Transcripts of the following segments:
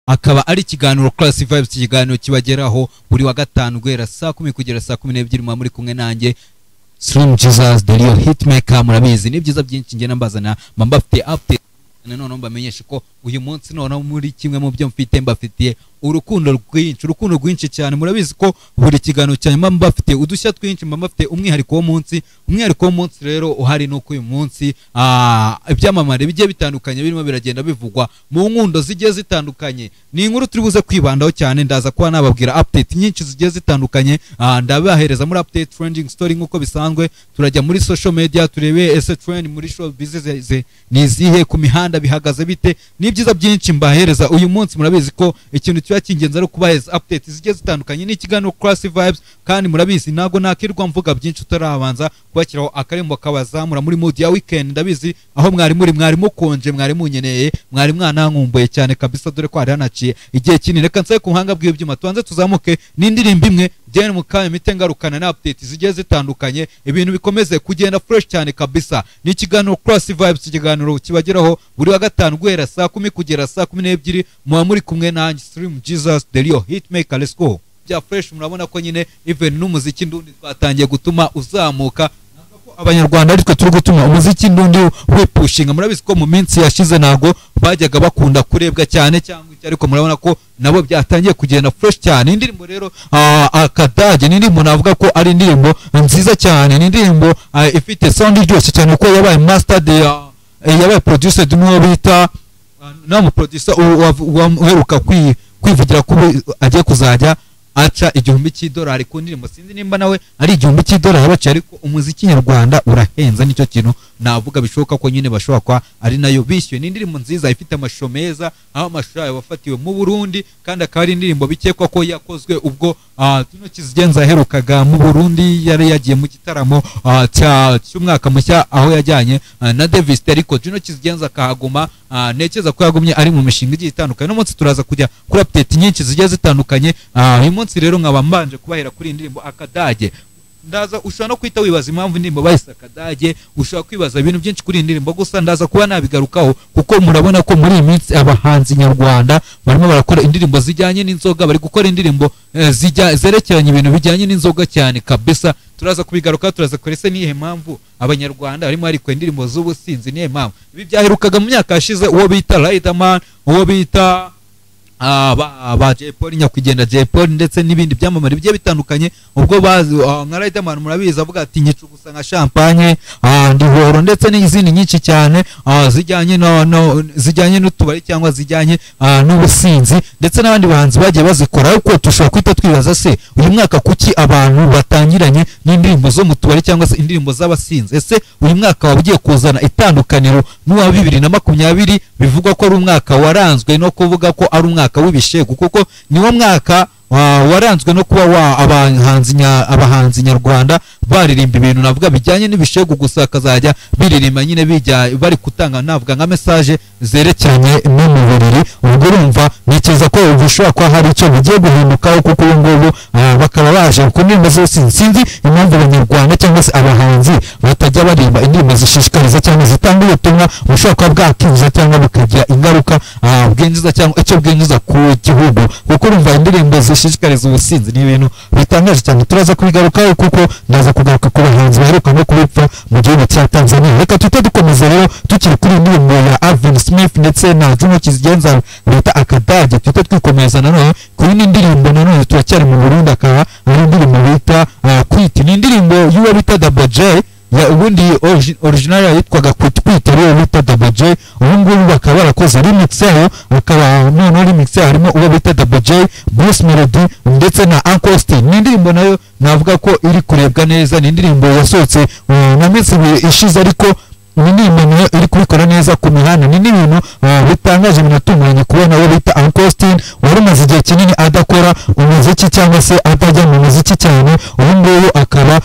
akaba ari ikiganiro Classic Vibes, ikiganiro kibageraho buri wa gatanu guhera saa 10 kugera saa 12 muri kumwe nanjye Slim Jesus the real hitmaker. Murabizi ni byiza byinshi ngena mbazana mbafite update none mbamenyesha ko uyu munsi none muri kimwe mu byo mfite mbafitiye urukundo rwinshi cyane. Murabizi ko buri kiganiro cyane mbafite udushya twinshi, mbafite umwihariko wo munsi rero uhari no ku uyu munsi ibyamamare bigiye bitandukanye birimo biragenda bivugwa mu nkundo zigiye zitandukanye. Ni inkuru turi buze kwibandaho cyane, ndaza kuba nababwira update nyinshi zigiye zitandukanye, ndabahereza muri update trending story nkuko bisanzwe. Turajya muri social media turebe ese trend muri show business nizihe, ku mihanda bihagaze bite, ni byiza byinshi mbahereza uyu munsi. Murabizi ko ikintu cyo kingenza ari kubaheza update zigiye zitandukanye ni ikiganiro Classic Vibes, kandi murabizi ntago nakirwa mvuga byinshi utarabanza kubakiraho akarembo kabazamura muri mood ya weekend. Ndabizi aho mwari mukonje, mwari munyeneye, mwari mwanankumbuye cyane kabisa, dore ko hari hanaciye igihe kinini. Reka nsaye ku buhanga bw'ibyuma tubanze tuzamuke n'indirimbo imwe byene mukanya mitengarukana na update zigiye zitandukanye, ibintu bikomeze kugenda fresh cyane kabisa. Ni ikiganiro Classic Vibes, ikiganiro kibageraho buri wa gatanu guhera saa 10 kugera saa 12 muba muri kumwe nanjye Slim Jesus the real hitmaker. Let's go bya fresh. Murabona ko nyine even n'umuziki ndundi twatangiye gutuma uzamuka, abanyarwanda aritwe turi gutuma umuziki ndundi wipushinga. Murabizi ko mu minsi yashize nago bajyaga bakunda kurebwa cyane cyangwa ariko murabona ko nabo byatangiye kugenda fresh cyane. Indirimbo rero Akadage ni indirimbo navuga ko ari indirimbo nziza cyane, ni indirimbo ifite sound iryoshye cyane ko yabaye mastered, yabaye producer n'uwo bita namu producer uheruka kwivugira ko agiye kuzajya aca $1,000 ku ndirimbo. Sinzi nimba nawe ari $1,000 baca, ariko umuziki nyarwanda urahenza, nicyo kintu navuga bishoboka ko nyine bashobora kwa ari nayo bishyuye. Ni indirimbo nziza ifite amashusho meza, aho amashusho yayo wafatiwe mu Burundi, kandi akaba ari indirimbo bikekwa ko yakozwe ubwo Juno Kizigenza aherukaga mu Burundi, yari yagiye mu gitaramo cy'umwaka mushya aho yajyanye na Davis, ariko Juno Kizigenza akahaguma. Nekeza ko yagumye ari mu mishinga igiye itandukanye. No munsi turaza kujya kuri update nyinshi zigiye zitandukanye. Uyu munsi rero nkaba mbanje kubahera kuri indirimbo Akadage. Ndaza ushobora no kwita wibaza impamvu indirimbo bahise Akadage, ushobora kwibaza ibintu byinshi kuri indirimbo, gusa ndaza kuba nabigarukaho kuko murabona ko muri iyi minsi abahanzi nyarwanda barimo barakora indirimbo zijyanye n'inzoga, bari gukora indirimbo zerekeranye ibintu bijyanye n'inzoga cyane kabisa. Turaza kubigaruka, turaza kurese nihe mpamvu abanyarwanda barimo ariko indirimbo z'ubusinzi, nihe mpamvu ibi byaherukaga mu myaka yashize. Uwo bita Riderman, uwo bita ba Jay Polly, nyakwigendera Jay Polly, ndetse n'ibindi byamamare bigiye bitandukanye. Ubwo bazi nka Riderman murabizi avuga ati nyicu gusa nka champagne, ndihoro, ndetse n'izindi nyinshi cyane zijyanye n'utubari cyangwa zijyanye n'ubusinzi, ndetse n'abandi bahanzi bagiye bazikora. Ariko tushobora kwita twibaza se uyu mwaka kuki abantu batangiranye n'indirimbo zo mu tubari cyangwa se indirimbo z'abasinzi? Ese uyu mwaka wabugiye kuzana itandukaniro n'uwa 2020 bivugwa ko ari umwaka waranzwe no kuvuga ko ari umwaka w'ibishegu, kuko niwo mwaka waranzwe no kuba abahanzi nyarwanda baririmba ibintu navuga bijyanye n'ibishegu gusa, akazajya biririmba nyine bijya bari kutanga navuga nka message zerekeranye n'umubiri. ubwo urumva nikeza ko ubushobora kwa hari icyo bigiye guhindukaho, kuko ubu ngubu bakaba baje ku ndirimbo zose. Sinzi impamvu abanyarwanda cyangwa se abahanzi batajya barimba indirimbo zishishikariza cyangwa zitanga ubutumwa bushobora kuba bwakinjiza cyangwa bukagira ingaruka bwinjiza cyangwa icyo bwinjiza ku gihugu, kuko urumva indirimbo zishishikariza ubusinzi ni ibintu bitangaje cyane. Turaza kubigarukaho kuko ndaza kugaruka ku bahanzi baheruka no kubipfa mu gihugu cya Tanzania. Reka tuhite dukomeza rero tukiri kuri indirimbo ya Alvin Smith ndetse na Juno Kizigenza bita Akadage. Tuhite twikomeza nanone kuri indirimbo nanone turacyari mu Burundi, akaba ari indirimbo bita Quit. Ni indirimbo y'uwo bita Double J, ya ubundi original yitwaga Quit rero bita Double J. ubu ngubu bakaba barakoze remix yayo, bakaba none remix yayo harimo uwo bita Double J, Bruce Melody ndetse na Uncle Austin. Ni indirimbo nayo navuga ko iri kurebwa neza, ni indirimbo yasohotse na minsi ishize, ariko ni indirimbo iri kubikora neza ku mihanda. Ni ibintu bitangaje binatunganye kubona uwo bita Uncle Austin wari umaze igihe kinini adakora umuziki cyangwa se atajya mu muziki cyane, ubu ngubu akaba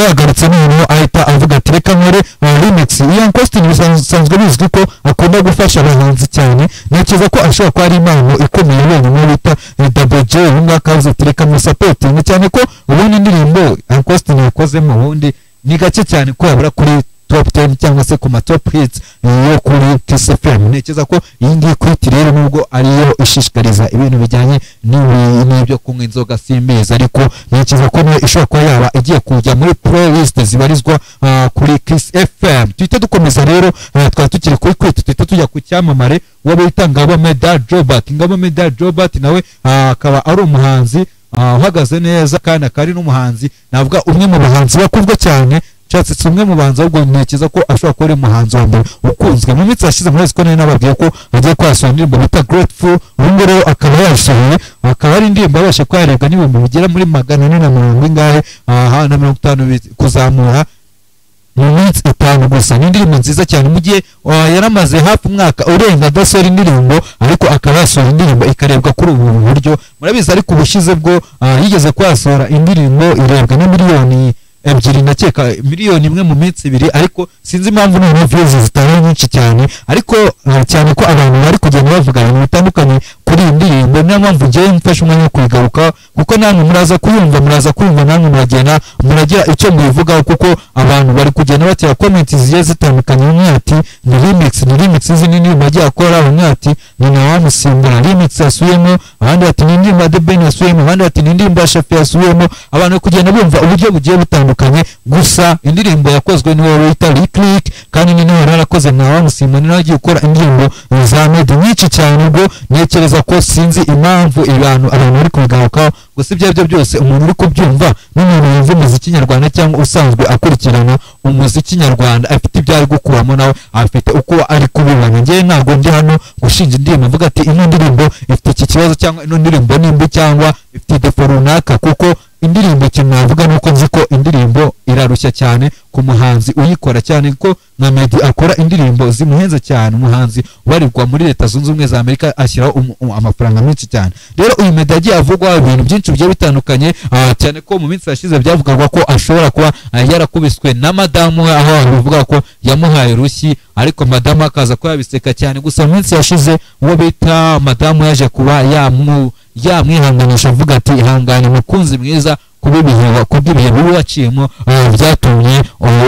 yagarutse n'umuntu ahita avuga ati reka nkore remix. Iyo Uncle Austin bisanzwe bizwi ko akunda gufasha abahanzi cyane, ntekereza ko ashobora kuba ari impano ikomeye yabonye mu bita Double J. ubu ngubu akavuze ati reka musapotinge cyane, ko ubundi indirimbo Uncle Austin yakozemo ubundi ni gake cyane ko yabura kuri top 10 cyangwa se ku ma top hits yo kuri Kiss FM. Ntekereza ko iyi ngiyi kwiti rero nubwo ariyo ishishikariza ibintu bijyanye n'ibyo kunywa inzoga simbizi, ariko ntekereza ko nayo ishobora kuba yaba igiye kujya muri playlist zibarizwa kuri Kiss FM. Tuhita dukomeza rero, twari tukiri kuri kwiti, tuhita tujya ku cyamamare waba bita Ngabo Medal Jobert. Ngabo Medal Jobert nawe akaba ari umuhanzi uhagaze neza kandi akari n'umuhanzi navuga umwe mu bahanzi bakuzwe cyane, cyatse umwe mu bahanzi ahubwo ntekereza ko ashobora kuba ari umuhanzi wa mbere ukunzwe mu minsi yashize. Muri ko nababwiye ko agiye kwasohora indirimbo bita Grateful, ubu rero akaba yasohoye, akaba ari indirimbo yabashe kwarebwa n'ibihumbi bigera muri 440 ingahe na 50 kuzamura mu minsi 5 gusa. Ni indirimbo nziza cyane mu gihe yaramaze hafi umwaka urenga adasohora indirimbo, ariko akaba yasohora indirimbo ikarebwa kuri ubu buryo. Murabizi ariko ubushize bwo yigeze kwasohora indirimbo irebwa na miliyoni 2 nakeka miliyoni 1 mu minsi 2, ariko sinzi impamvu none views zitari nyinshi cyane, ariko cyane ko abantu bari kugenda bavuga ibintu bitandukanye kuri indirimbo. Niyo mpamvu ngiye mfashe umwanya wo kuyigaruka, kuko namwe muraza kuyumva namwe muragenda muragira icyo mubivugaho, kuko abantu bari kugenda batera comments zigiye zitandukanye. Umwe ati ni remix izi ni indirimbo agiye akora, umwe ati ni Nawamusimbura remix yasuyemo, abandi ati ni indirimbo The Ben yasuyemo, abandi ati ni indirimbo ya Shafi yasuyemo. Abantu kugenda bumva uburyo bugiye butandukanye, gusa indirimbo yakozwe niwe wita Lick kandi ni nawe yarakoze Nawamusimbura, ni nawe agiye gukora indirimbo za Medi nyinshi cyane. Ubwo ntekereza ko sinzi impamvu abantu bari kubigarukaho, gusa ibyo byose umuntu uri kubyumva n'umuntu yumva umuziki nyarwanda cyangwa usanzwe akurikirana umuziki nyarwanda afite ibyo ari gukuramo, nawe afite uko ari kubibona. Ngewe ntabwo ndi hano gushinja indirimbo mvuga ati ino ndirimbo ifite iki kibazo cyangwa ino ndirimbo nimbi cyangwa ifite defo runaka, kuko indirimbo ikintu navuga nuko nzi ko indirimbo irarushya cyane ku muhanzi uyikora, cyane ko nka Meddy akora indirimbo zimuhenze cyane. Umuhanzi ubarirwa muri Leta Zunze Ubumwe za Amerika ashyiraho amafaranga menshi cyane. Rero uyu Meddy agiye avugwa ibintu byinshi bigiye bitandukanye, cyane ko mu minsi yashize byavugwaga ko ashobora kuba yarakubiswe na madamu, aho bivuga ko yamuhaye rushyi, ariko madamu akaza ko yabiseka cyane. Gusa mu minsi yashize uwo bita madamu yaje kuba yamwihanganisha avuga ati ihangane mukunzi mwiza kubw'ibihe bibi waciyemo byatumye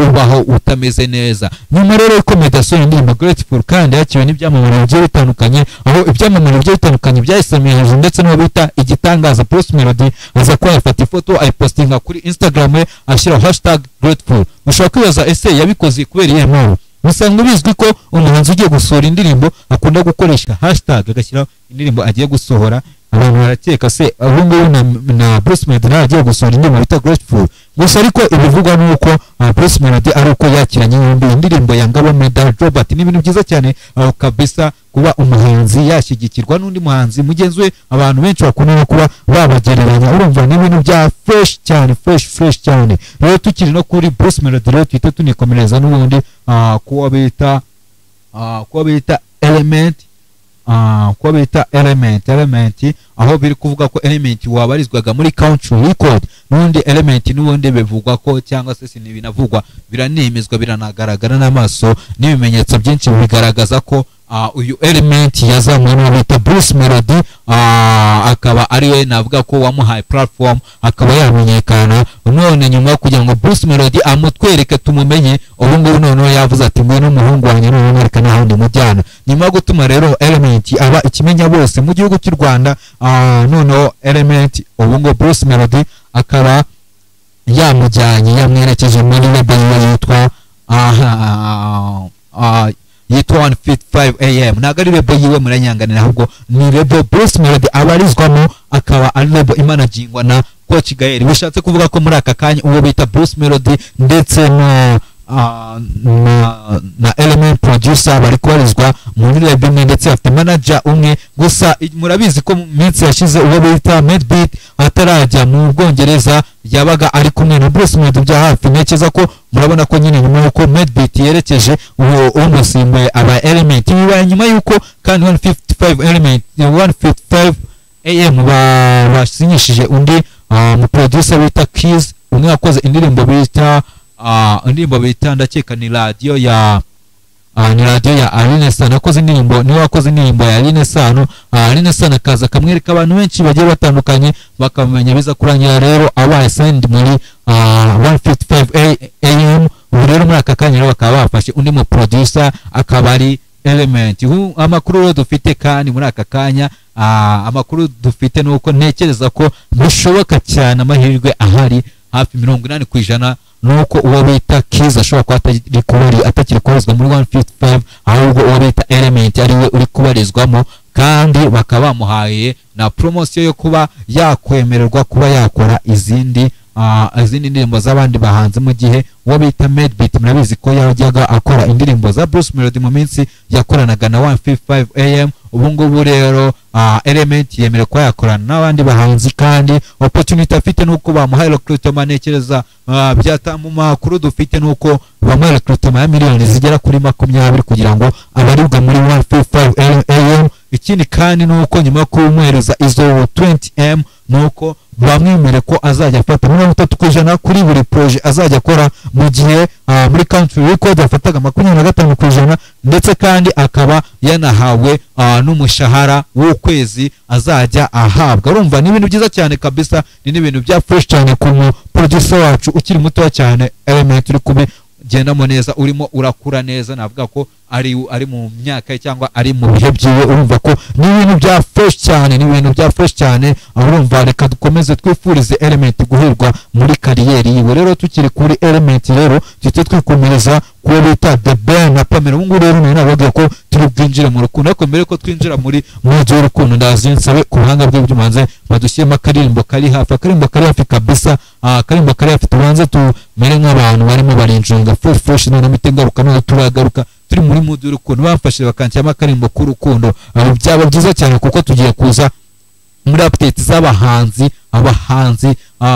ubaho utameze neza. Nyuma rero ko Meddy asohoye indirimbo Grateful kandi yakiwe n'ibyamamare bigiye bitandukanye, aho ibyamamare bigiye bitandukanye byayisamiye hejuru, ndetse n'uwo bita Igitangaza Bruce Melody aza ko yafata ifoto ayipostinga kuri Instagram ye ashyira #Grateful. Ushobora kwibaza ese yabikoze kubera iyihe mpamvu? Musanzwe bizwi ko umuhanzi ugiye gusohora indirimbo akunda gukoresha hashtag agashyira indirimbo agiye gusohora. Abantu barakeka se ubu ngubu na Bruce Melody agiye gusohora indirimbo bita Grateful. Gusa ariko ibivugwa nuko Bruce Melody ari uko yakiranye indirimbo ya Ngabo Medal Jobert. Ni ibintu byiza cyane kabisa kuba umuhanzi yashyigikirwa n'undi muhanzi mugenzi we. Abantu benshi bakunda kuba babagereranya, urumva ni ibintu bya fresh cyane. Rero tukiri no kuri Bruce Melody, rero twite tunikomereza n'ubundi kuwa bita Element, kuwa bita Element, aho biri kuvuga ko Element wabarizwaga muri Country Record. N'undi Element n'ubundi bivugwa ko cyangwa se binavugwa biranemezwa biranagaragara n'amaso n'ibimenyetso byinshi bigaragaza ko uyu Element yazamuye no bita Bruce Melody, akaba ari we navuga ko wamuhaye platform akaba yamenyekana. None nyuma kugira ngo Bruce Melody amutwereke tumumenye, ubu ngubu noneho yavuze ati mwe n'umuhungu wanjye none mwereka n'ahandi mujyana. Nyuma gutuma rero Element aba ikimenya bose mu gihugu cy'u Rwanda, noneho Element ubu ngo Bruce Melody akaba yamujyanye yamwerekeje muri label yitwa 155 AM. Ntabwo ari label yiwe muranyanganira, ahubwo ni label Bruce Melody abarizwamo, akaba ari label imanagingwa na Coach Gael. Bishatse kuvuga ko muri aka kanya uwo bita Bruce Melody ndetse na Element producer bari kubarizwa muri label imwe, ndetse afite manager umwe. Gusa murabizi ko mu minsi yashize uwo bita Medbeat atarajya mu Bwongereza yabaga ari kumwe na Bruce Melody bya hafi. Ntekereza ko murabona ko nyine nyuma yuko Medbeat yerekeje uwo umusimbuye aba Element, bibaye nyuma yuko kandi 155 AM basinyishije undi mu producer bita Keys, umwe yakoze indirimbo bita ndakeka ni radio ya Aline Sano. Akoze indirimbo niwe wakoze indirimbo ya Aline Sano. Aline Sano akaza kamwereka abantu benshi bagiye batandukanye bakamenya biza kurangira rero abaye signed muri 155 AM. ubu rero muri aka kanya rero bakaba bafashe undi mu producer akaba ari Element. Amakuru rero dufite kandi muri aka kanya amakuru dufite nuko ntekereza ko bishoboka cyane amahirwe ahari hafi 80% nuko uwo bita Kiza ashobora kuba atakiri kubarizwa muri 155 ahubwo uwo bita Element ariwe uri kubarizwamo, kandi bakaba bamuhaye na promotion yo kuba yakwemererwa kuba yakora izindi ndirimbo z'abandi bahanzi, mu gihe uwo bita Medbeat murabizi ko yajyaga akora indirimbo za Bruce Melody mu minsi yakoranaga na 155 AM. ubu ngubu rero Element yemerewe ko yakorana n'abandi bahanzi, kandi opportunity afite nuko bamuhaye recruitment. Nekereza byatamu makuru dufite nuko bamuhaye recruitment ya miliyoni zigera kuri 20 kugira ngo abaribwa muri 155 AM. Ikindi kandi nuko nyuma yo kumwereza izo 20M nuko bamwemere ko azajya afata 30% kuri buri project azajya akora, mu gihe muri country record afataga 25%, ndetse kandi akaba yanahawe n'umushahara w'ukwezi azajya ahabwa. Urumva ni ibintu byiza cyane kabisa, ni ibintu bya fresh cyane ku producer wacu ukiri muto cyane Element uri kube gendamo neza, urimo urakura neza. Navuga ko ari mu myaka cyangwa ari mu bihe byiwe. Urumva ko ni ibintu bya fresh cyane, urumva reka dukomeze twifurize Element guhirwa muri kariyeri yiwe. Rero tukiri kuri Element rero tujye twikomereza kuba bita The Ben na Pamela. Ubu rero nabavuga ko turi bwinjire mu rukundo, ariko mbere ko twinjira muri mujyi w'urukundo ndazinsabe ku buhanga bw'ibyumanze badushyiremo akarimbo kari hafi kabisa. Akarimbo kari hafi tubanze tumere nk'abantu barimo barinjunga fresh none mitengaruka no turagaruka turi muri mujyi w'urukundo. Bafashije bakanshyamo akarimbo k'urukundo, byaba byiza cyane kuko tugiye kuza muri update z'abahanzi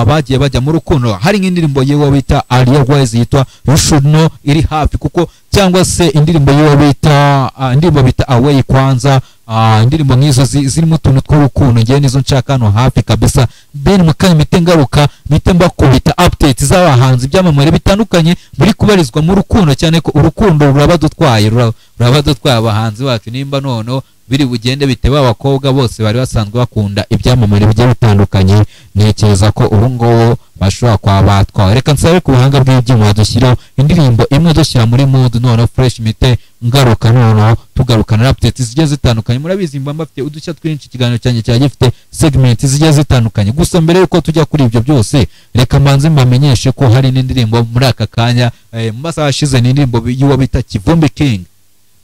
bagiye bajya mu rukundo. Hari nk'indirimbo yewe bita Alia Wise yitwa You Should Know iri hafi, kuko cyangwa se indirimbo yewe bita Away kwanza. Indirimbo nk'izo zirimo utuntu tw'urukundo ngiye nizo nshaka hano hafi kabisa. Ben mukanya mitengaruka mitemba kubita update z'abahanzi byamamare bitandukanye buri kubarizwa mu rukundo, cyane ko urukundo rurabadutwaye abahanzi bacu. Nimba nono biri bugende biteba abakobwa bose bari basanzwe bakunda ibyamamare bigiye bitandukanye, nekereza ko ubu ngo bashobora kwa batwa. Reka nsabe ku buhanga bw'ibyuma dushyiraho indirimbo imwe dushyira muri mood none fresh mite ngaruka none tugarukana na updates zigiye zitandukanye. Murabizi mba mbafite udushya twinshi, ikiganiro cyanjye cyaje gifite segment zigiye zitandukanye. Gusa mbere yuko tujya kuri ibyo byose, reka manze mbamenyeshe ko hari n'indirimbo muri aka kanya mu masaha ashize, ni indirimbo y'uwo bita Kivumbi King.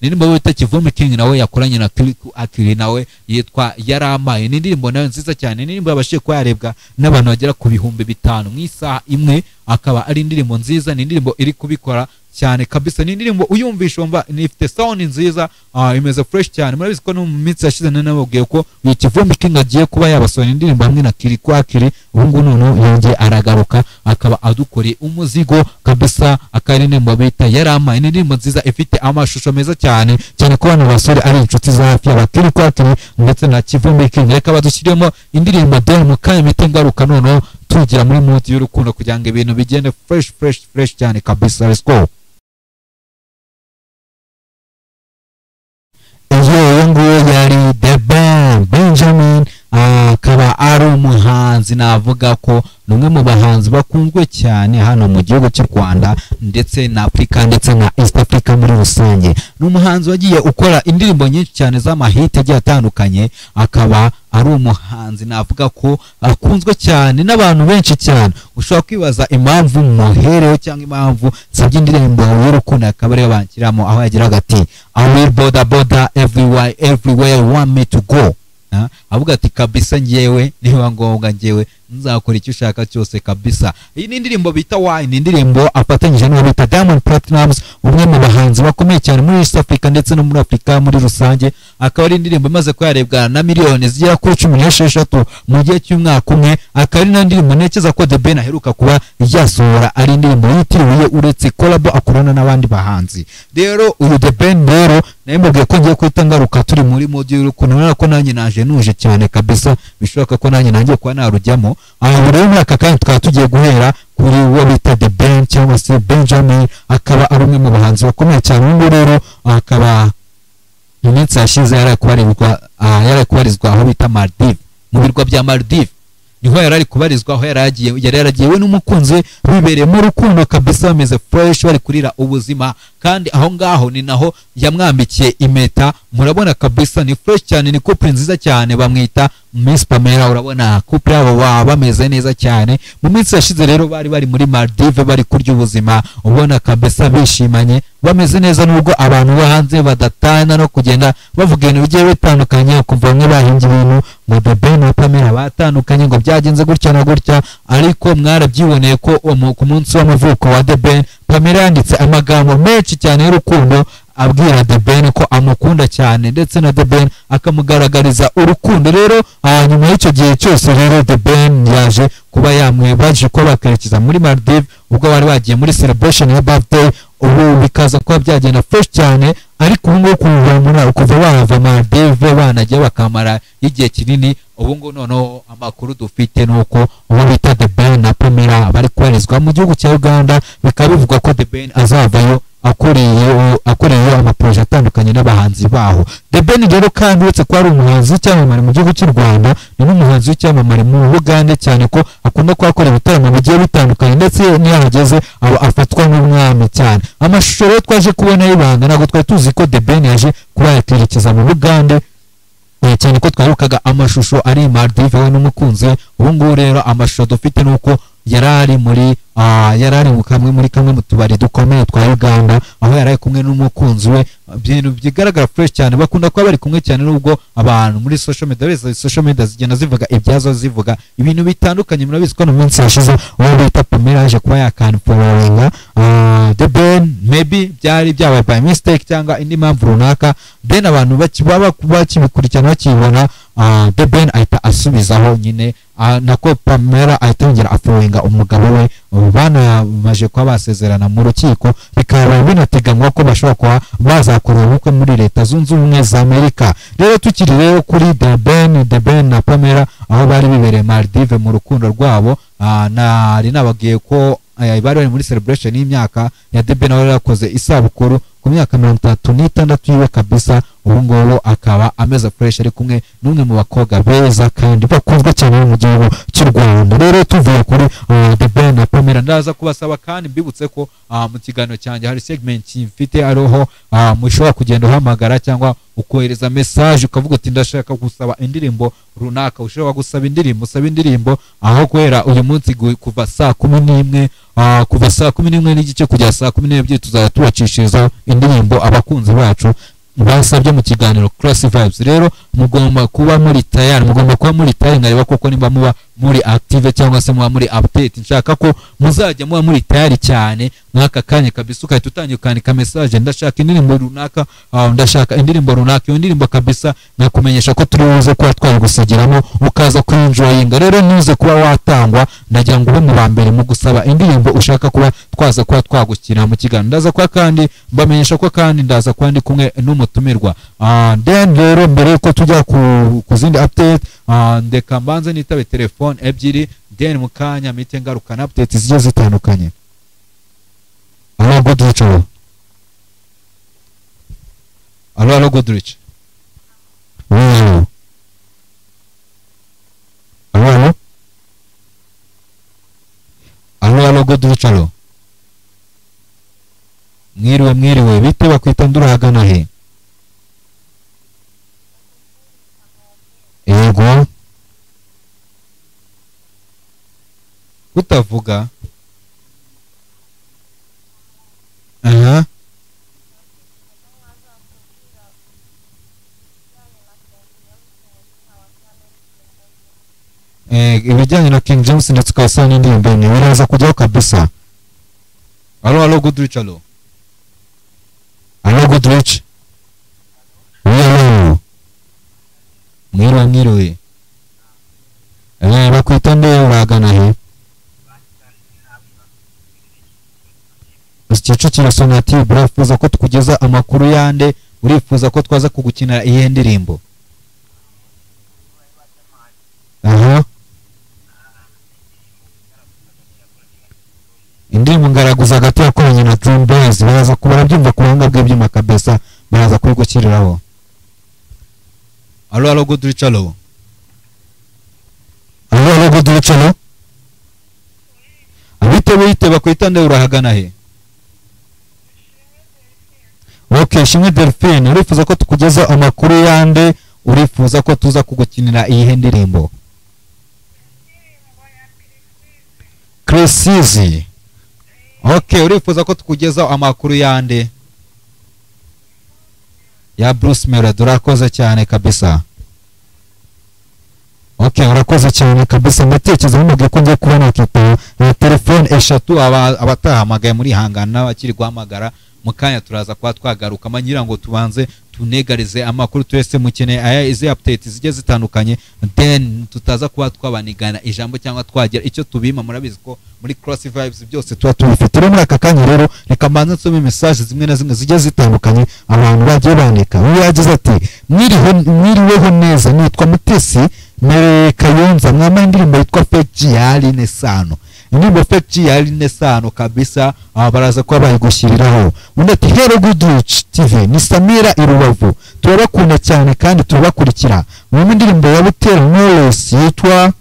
Nindirimbo bita Kivumbi King nawe yakoranye na Akili nawe yitwa Yaramaye. Ni indirimbo nayo nziza cyane, ni indirimbo yabashije ko yarebwa n'abantu bagera ku 5,000 mu isaha imwe, akaba ari indirimbo nziza. Ni indirimbo iri kubikora cyane kabisa, ni indirimbo uyumvisha wumva ifite sound nziza, imeze fresh cyane. Murabizi ko no mu minsi yashize nanababwiye ko Kivumbi King agiye kuba yabasohora indirimbo hamwe na Akili. Ubu none yongeye aragaruka akaba adukoreye umuzigo kabisa. Akari indirimbo bita Yaramaye, ni indirimbo nziza ifite amashusho meza cyane ko bano basore ari inshuti za hafi y'Akili ndetse na Kivumbi King. Reka badushyiremo indirimbo Den mukanya mitengaruka none tugira muri mood y'urukundo kugira ngo ibintu bigende fresh cyane kabisa. Let's go. Nguwo yari The Ben Benjamin, akaba ari umuhanzi navuga ko numwe mu bahanzi bakunzwe cyane hano mu gihugu cy'u Rwanda ndetse na Afrika ndetse na East Africa muri rusange. N'umuhanzi wagiye ukora indirimbo nyinshi cyane z'amahite agiye atandukanye, akaba ari umuhanzi navuga ko akunzwe cyane n'abantu benshi cyane. Ushobora kwibaza impamvu muhereho cyangwa impamvu sabye indirimbo y'urukundo akaba ariyo bankiramo, aho yagira ati I will border everywhere you want me to go. Avuga ati kabisa ngewe niba ngombwa ngewe nzakora icyo ushaka cyose kabisa. Iyi ni indirimbo bita Why, ni indirimbo afatanyije n'uwo bita Diamond Platnumz, umwe mu bahanzi bakomeye cyane muri East Africa ndetse no muri Afrika muri rusange. Akaba ari indirimbo imaze kwarebwa na miliyoni zigera kuri 16 mu gihe cy'umwaka umwe. Akaba ari n'indirimbo nekeza ko The Ben aheruka kuba yasohora, ari indirimbo yitiriwe uretse collab akorana n'abandi bahanzi. Rero uyu The Ben rero nayimubwiye ko ngiye kwita ngaruka turi muri mood y'urukundo, none ko nanjye naje nuje cyane kabisa, bishoboka ko nanjye nangiye kwa narujyamo. Rero muri aka kanya tukaba tugiye guhera kuri uwo bita The Ben cyangwa se Benjamin, akaba ari umwe mu bahanzi bakomeye cyane. Ubu rero akaba mu minsi yashize yari kubarizwa aho bita Maldives, mu birwa bya Maldives. niho yarari kubarizwa, aho yaragiye we n'umukunzi we bibereye mu rukundo kabisa, bameze fresh bari kurira ubuzima, kandi aho ngaho ni naho yamwambikiye impeta. Murabona kabisa ni fresh cyane, ni couple nziza cyane, bamwita Miss Pamela. Urabona couple yabo bameze neza cyane. Mu minsi yashize rero bari muri Maldives bari kurya ubuzima, ubona kabisa bishimanye bameze neza, nubwo abantu bo hanze badatana no kugenda bavuga ibintu bigiye bitandukanye, kumva bamwe bahinze ibintu ngo The Ben na Pamela batandukanye ngo byagenze gutya na gutya, ariko mwarabyiboneye ko ku munsi w'amavuko wa The Ben, Pamela yanditse amagambo menshi cyane y'urukundo abwira The Ben ko amukunda cyane, ndetse na The Ben akamugaragariza urukundo. Rero nyuma y'icyo gihe cyose rero The Ben yaje kuba yamwebaje ko bakerekeza muri Maldives, ubwo bari bagiye muri celebration ya birthday. Ubu bikaza kuba byagenda fresh cyane, ariko ubu ngubu kuva bava Maldives banajya bakamara igihe kinini, ubu ngubu noneho amakuru dufite nuko uwo bita The Ben na Pamela bari kubarizwa mu gihugu cya Uganda. Bikaba bivugwa ko The Ben azavayo akoreye amaproje atandukanye n'abahanzi baho. The Ben rero kandi uretse ko ari umuhanzi w'icyamamare mu gihugu cy'u Rwanda, ni n'umuhanzi w'icyamamare mu Uganda cyane, ko akunda kuhakora ibitaramo bigiye bitandukanye, ndetse niyo ahageze afatwa nk'umwami cyane. Amashusho rero twaje kubona y'ibanga, ntabwo twari tuzi ko The Ben yaje kuba yakerekeza mu Uganda, cyane ko twarukaga amashusho ari Maldives we n'umukunzi we. Ubu ngubu rero amashusho dufite nuko yarari muri kamwe mu tubari dukomeye twa Uganda, aho yaraye kumwe n'umukunzi we. Ibintu bigaragara fresh cyane, bakunda kuba bari kumwe cyane, nubwo abantu muri social media zigenda zivuga ibyazo, zivuga ibintu bitandukanye. Murabizi ko no minsi yashize uwo bita Pamela yaje kuba yakanfollowinga The Ben, maybe byari byabaye by mistake cyangwa indi mpamvu runaka, then abantu bakibikurikirana bakibona The Ben ahita asubizaho nyine, nako Pamela ahita yongera afollowinga umugabo we. Banamaje kuba basezerana mu rukiko, bikaba binateganywa ko bashobora kuba bazakora ubukwe muri Leta Zunze Ubumwe za Amerika. Rero tukiri rero kuri The Ben na Pamela, aho bari bibereye Maldives mu rukundo rwabo, nari nabagiye ko bari muri celebration y'imyaka ya The Ben, aho yakoze isabukuru ku myaka 36 yiwe kabisa. Ubu ngubu akaba ameze fresh, ari kumwe n'umwe mu bakobwa beza kandi bakunzwe cyane mu gihugu cy'u Rwanda. Rero tuvuye kuri The Ben na Pamela, ndaza kubasaba kandi mbibutse ko mu kiganiro cyanjye hari segment mfite ariho mushobora kugenda uhamagara cyangwa ukohereza message ukavuga uti ndashaka gusaba indirimbo runaka. Ushobora gusaba indirimbo aho kwera uyu munsi kuva saa 11 kuva saa 11 n'igice kugera saa 12 tuzajya tubacishiriza indirimbo abakunzi bacu basabye mu kiganiro Classic Vibes. Rero mugomba kuba muri tayari, nkareba koko nimba muba muri active cyangwa se muba muri update. Nshaka ko muzajya muba muri tayari cyane mwaka kanya kabisa, ukahita utangiye ukandika message, ndashaka indirimbo runaka, iyo ndirimbo kabisa nakumenyesha ko turi buze kuba twayigusigiramo ukaza kwinjoyinga. Rero nuze kuba watangwa, ndagira ngo ube mu bambere mu gusaba indirimbo ushaka kuba twaza kuba twagukira mu kiganiro. Ndaza kuba kandi mbamenyesha ko kandi ndaza kuba ndi kumwe n'umutumirwa. Then rero mbere yuko tujya ku zindi update, ndeka mbanze nitabe telefone ebyiri, then mukanya mite ngarukana update zigiye zitandukanye. Hello Goodrich. Hello Goodrich. Hello. Goodrich. Hello. Mwiriwe bite bakwita ndurahagana he? Yego. Utavuga? Ibijyanye na King James ndetse ukasa n'indirimbo imwe biraza kujyaho kabisa. Hello Goodrich. Hello Goodrich. Mwiriwe. Bakwita nde uragana he? Kicukiro Sonatube. Urifuza ko tukugeza amakuru yande? Urifuza ko twaza kugukinira iyi ndirimbo? Indirimbo ngaraguza hagati yakoranye na Dream Boys, baraza kubara byumva ku buhanga bw'ibyuma kabisa, baraza kubigukiriraho. Hello Goodrich. Hello Goducano bite bakwitande urahagana he? Okay, Shimwe Delphine, urifuza ko tukugeza amakuru yande, urifuza ko tuza kugukinira iyi ndirimbo? Cresizi. Okay, urifuza ko tukugeza amakuru yande? Ya Bruce Melody, urakoze cyane kabisa. Okay, urakoze cyane kabisa. Ndatekereza nubwo ko ngiye kubona kipo telefone eshatu abatahamagaye muri hangana bakiri guhamagara mukanya turaza kwa twagaruka manyira ngo tubanze tunegarize amakuru twese mukene aya izi update zijye zitandukanye, then tutaza kuba twabanigana ijambo cyangwa twagira icyo tubima. Murabizi ko muri Cross Vibes byose tuba tubifite muri aka kanya. Rero reka manza nsome message zimwe na zimwe zijye zitandukanye abantu bagiye bandika. Uyu yagize ati mwiriweho neza, nitwa Mutesi Mere Kayonza, mwama indirimbo yitwa Fake ya Aline Sano. Indirimbo Fake ya Aline Sano kabisa baraza kuba bayigushyiriraho. Undi ati Hello Good TV, ni Samira Irubavu, turabakunda cyane kandi turabakurikira. Mwama indirimbo ya Butera Knowless yitwa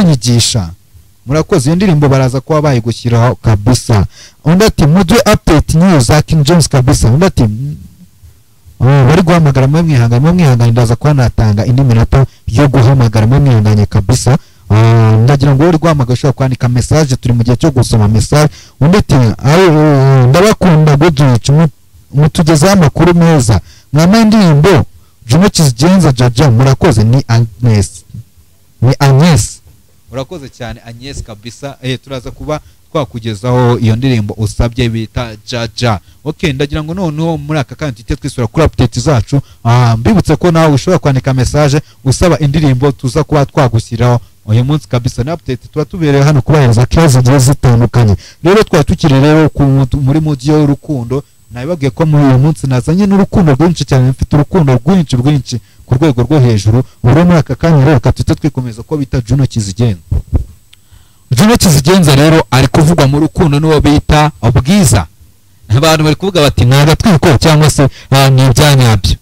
Nyigisha. Murakoze, iyo ndirimbo baraza kuba bayigushyiraho kabisa. Undi ati mudwe update news za King James kabisa. Undi ati bari guhamagara mwihanganye ndaza kuba natanga indi minota yo guhamagara mwihanganye kabisa. Ndagira ngo uri guhamagara ushobora kwandika message, turi mu gihe cyo gusoma message. Undi ati ndabakunda Goducu, mutugezaho amakuru meza. Mwama indirimbo Juno Kizigenza Jaja. Murakoze, ni Agnes. Urakoze cyane Agnes kabisa. Turaza kuba twakugezaho iyo ndirimbo usabye bita Jaja. Okay, ndagira ngo noneho muri aka kandi tite twisura kuri update zacu. Mbibutse ko nawe ushobora kwandika message usaba indirimbo tuza kuba twagushyiraho uyu munsi kabisa. Na update tuba tubereye hano kubahereza kazi zigiye zitandukanye. Rero twari tukiri rero muri mudi y'urukundo. Nabibabwiye ko muri uyu munsi nazanye n'urukundo rwinshi cyane, mfite urukundo rwinshi ku rwego rwo hejuru. Uri muri aka kanya rero katute twikomeza ko bita Juno Kizigenza. Juno Kizigenza rero ari kuvugwa mu rukundo n'uwo bita Ubwiza. Abantu bari kuvuga bati naga twiko cyangwa se ni ibyanyabyo.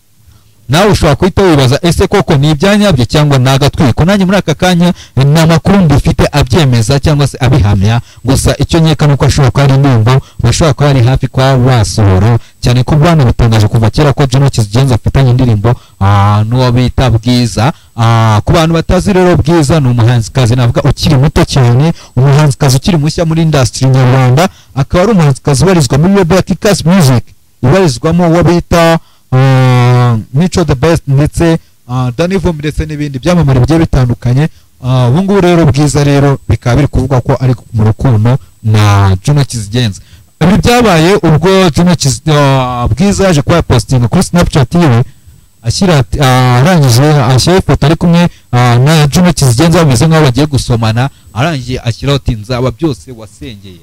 Nawe ushobora kwita wibaza ese koko ni ibyanyabyo cyangwa naga twiko. Nanjye muri aka kanya na makuru mbifite abyemeza cyangwa se abihamya. Gusa icyo nyeka nuko ashobora kuba ari indirimbo bashobora kuba ari hafi kwa basohora, cyane ko bwana bitangaje kuva kera ko Juno Kizigenza afitanye indirimbo n'uwo bita Bwiza. Ku bantu batazi rero Bwiza ni umuhanzikazi navuga ukiri muto cyane, umuhanzikazi ukiri mushya muri industry nyarwanda. Akaba ari umuhanzikazi ubarizwa muri label Kikas Music, ibarizwamo uwo bita Mico the Best ndetse Danny Vumbi ndetse n'ibindi byamamare bigiye bitandukanye. Ubu ngubu rero Bwiza rero bikaba biri kuvuga ko ari mu rukundo na Juno Kizigenza. Ibi byabaye ubwo Juno Bwiza yaje kuba postinga kuri Snapchat yiwe ashyira arangije ashyira ifoto ari kumwe na Juno Kizigenza bameze nk'aho bagiye gusomana. Arangiye ashyiraho ati nzaba byose wasengeye.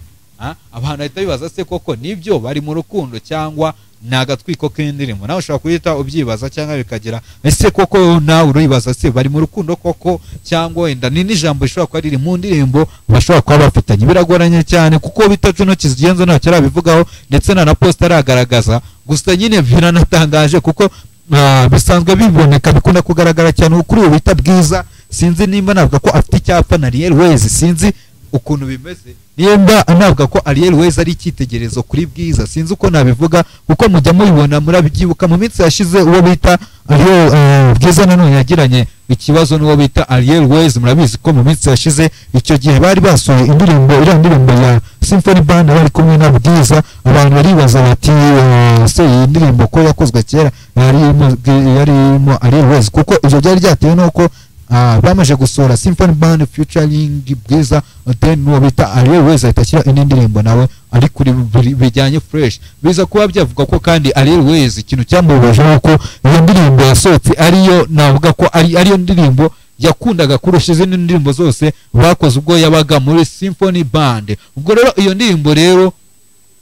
Abantu bahita bibaza se koko nibyo bari mu rukundo cyangwa nagatwiko k'indirimbo. Nawe ushobora kuyita ubyibaza cyangwa bikagira ese koko nawe uribaza se bari mu rukundo koko cyangwa wenda ni n'ijambo rishobora kuba riri mu ndirimbo bashobora kuba bafitanye. Biragoranye cyane kuko bita Juno Kizigenza ntacyo arabivugaho ndetse na post aragaragaza. Gusa nyine biranatangaje kuko bisanzwe biboneka bikunda kugaragara cyane kuri uwo bita Bwiza. Sinzi nimba navuga ko afite icyapa na Ariel Ways, sinzi ukuntu bimeze, nimba anavuga ko Ariel Ways ari icyitegererezo kuri Bwiza, sinzi uko nabivuga kuko mujya mubibona murabyibuka mu minsi yashize uwo bita Bwiza nanone yagiranye ikibazo n'uwo bita Ariel Ways. Murabizi ko mu minsi yashize icyo gihe bari basohoye indirimbo ya Symphony Band bari kumwe na Bwiza. Abantu baribaza bati se iyi ndirimbo ko yakozwe kera yarimo Ariel Ways, kuko ibyo byari byatewe nuko bamaje gusohora Symphony Band featuring Bwiza, then n'uwo bita Ariel Ways ahita ashyira indi ndirimbo nawe ari kuri bijyanye fresh. Biza kuba byavuga ko kandi Ariel Ways ikintu cyamubaje nuko iyo ndirimbo yasohotse ariyo navuga ko ariyo ndirimbo yakundaga kurusha izindi ndirimbo zose bakoze ubwo yabaga muri Symphony Band. Ubwo rero iyo ndirimbo rero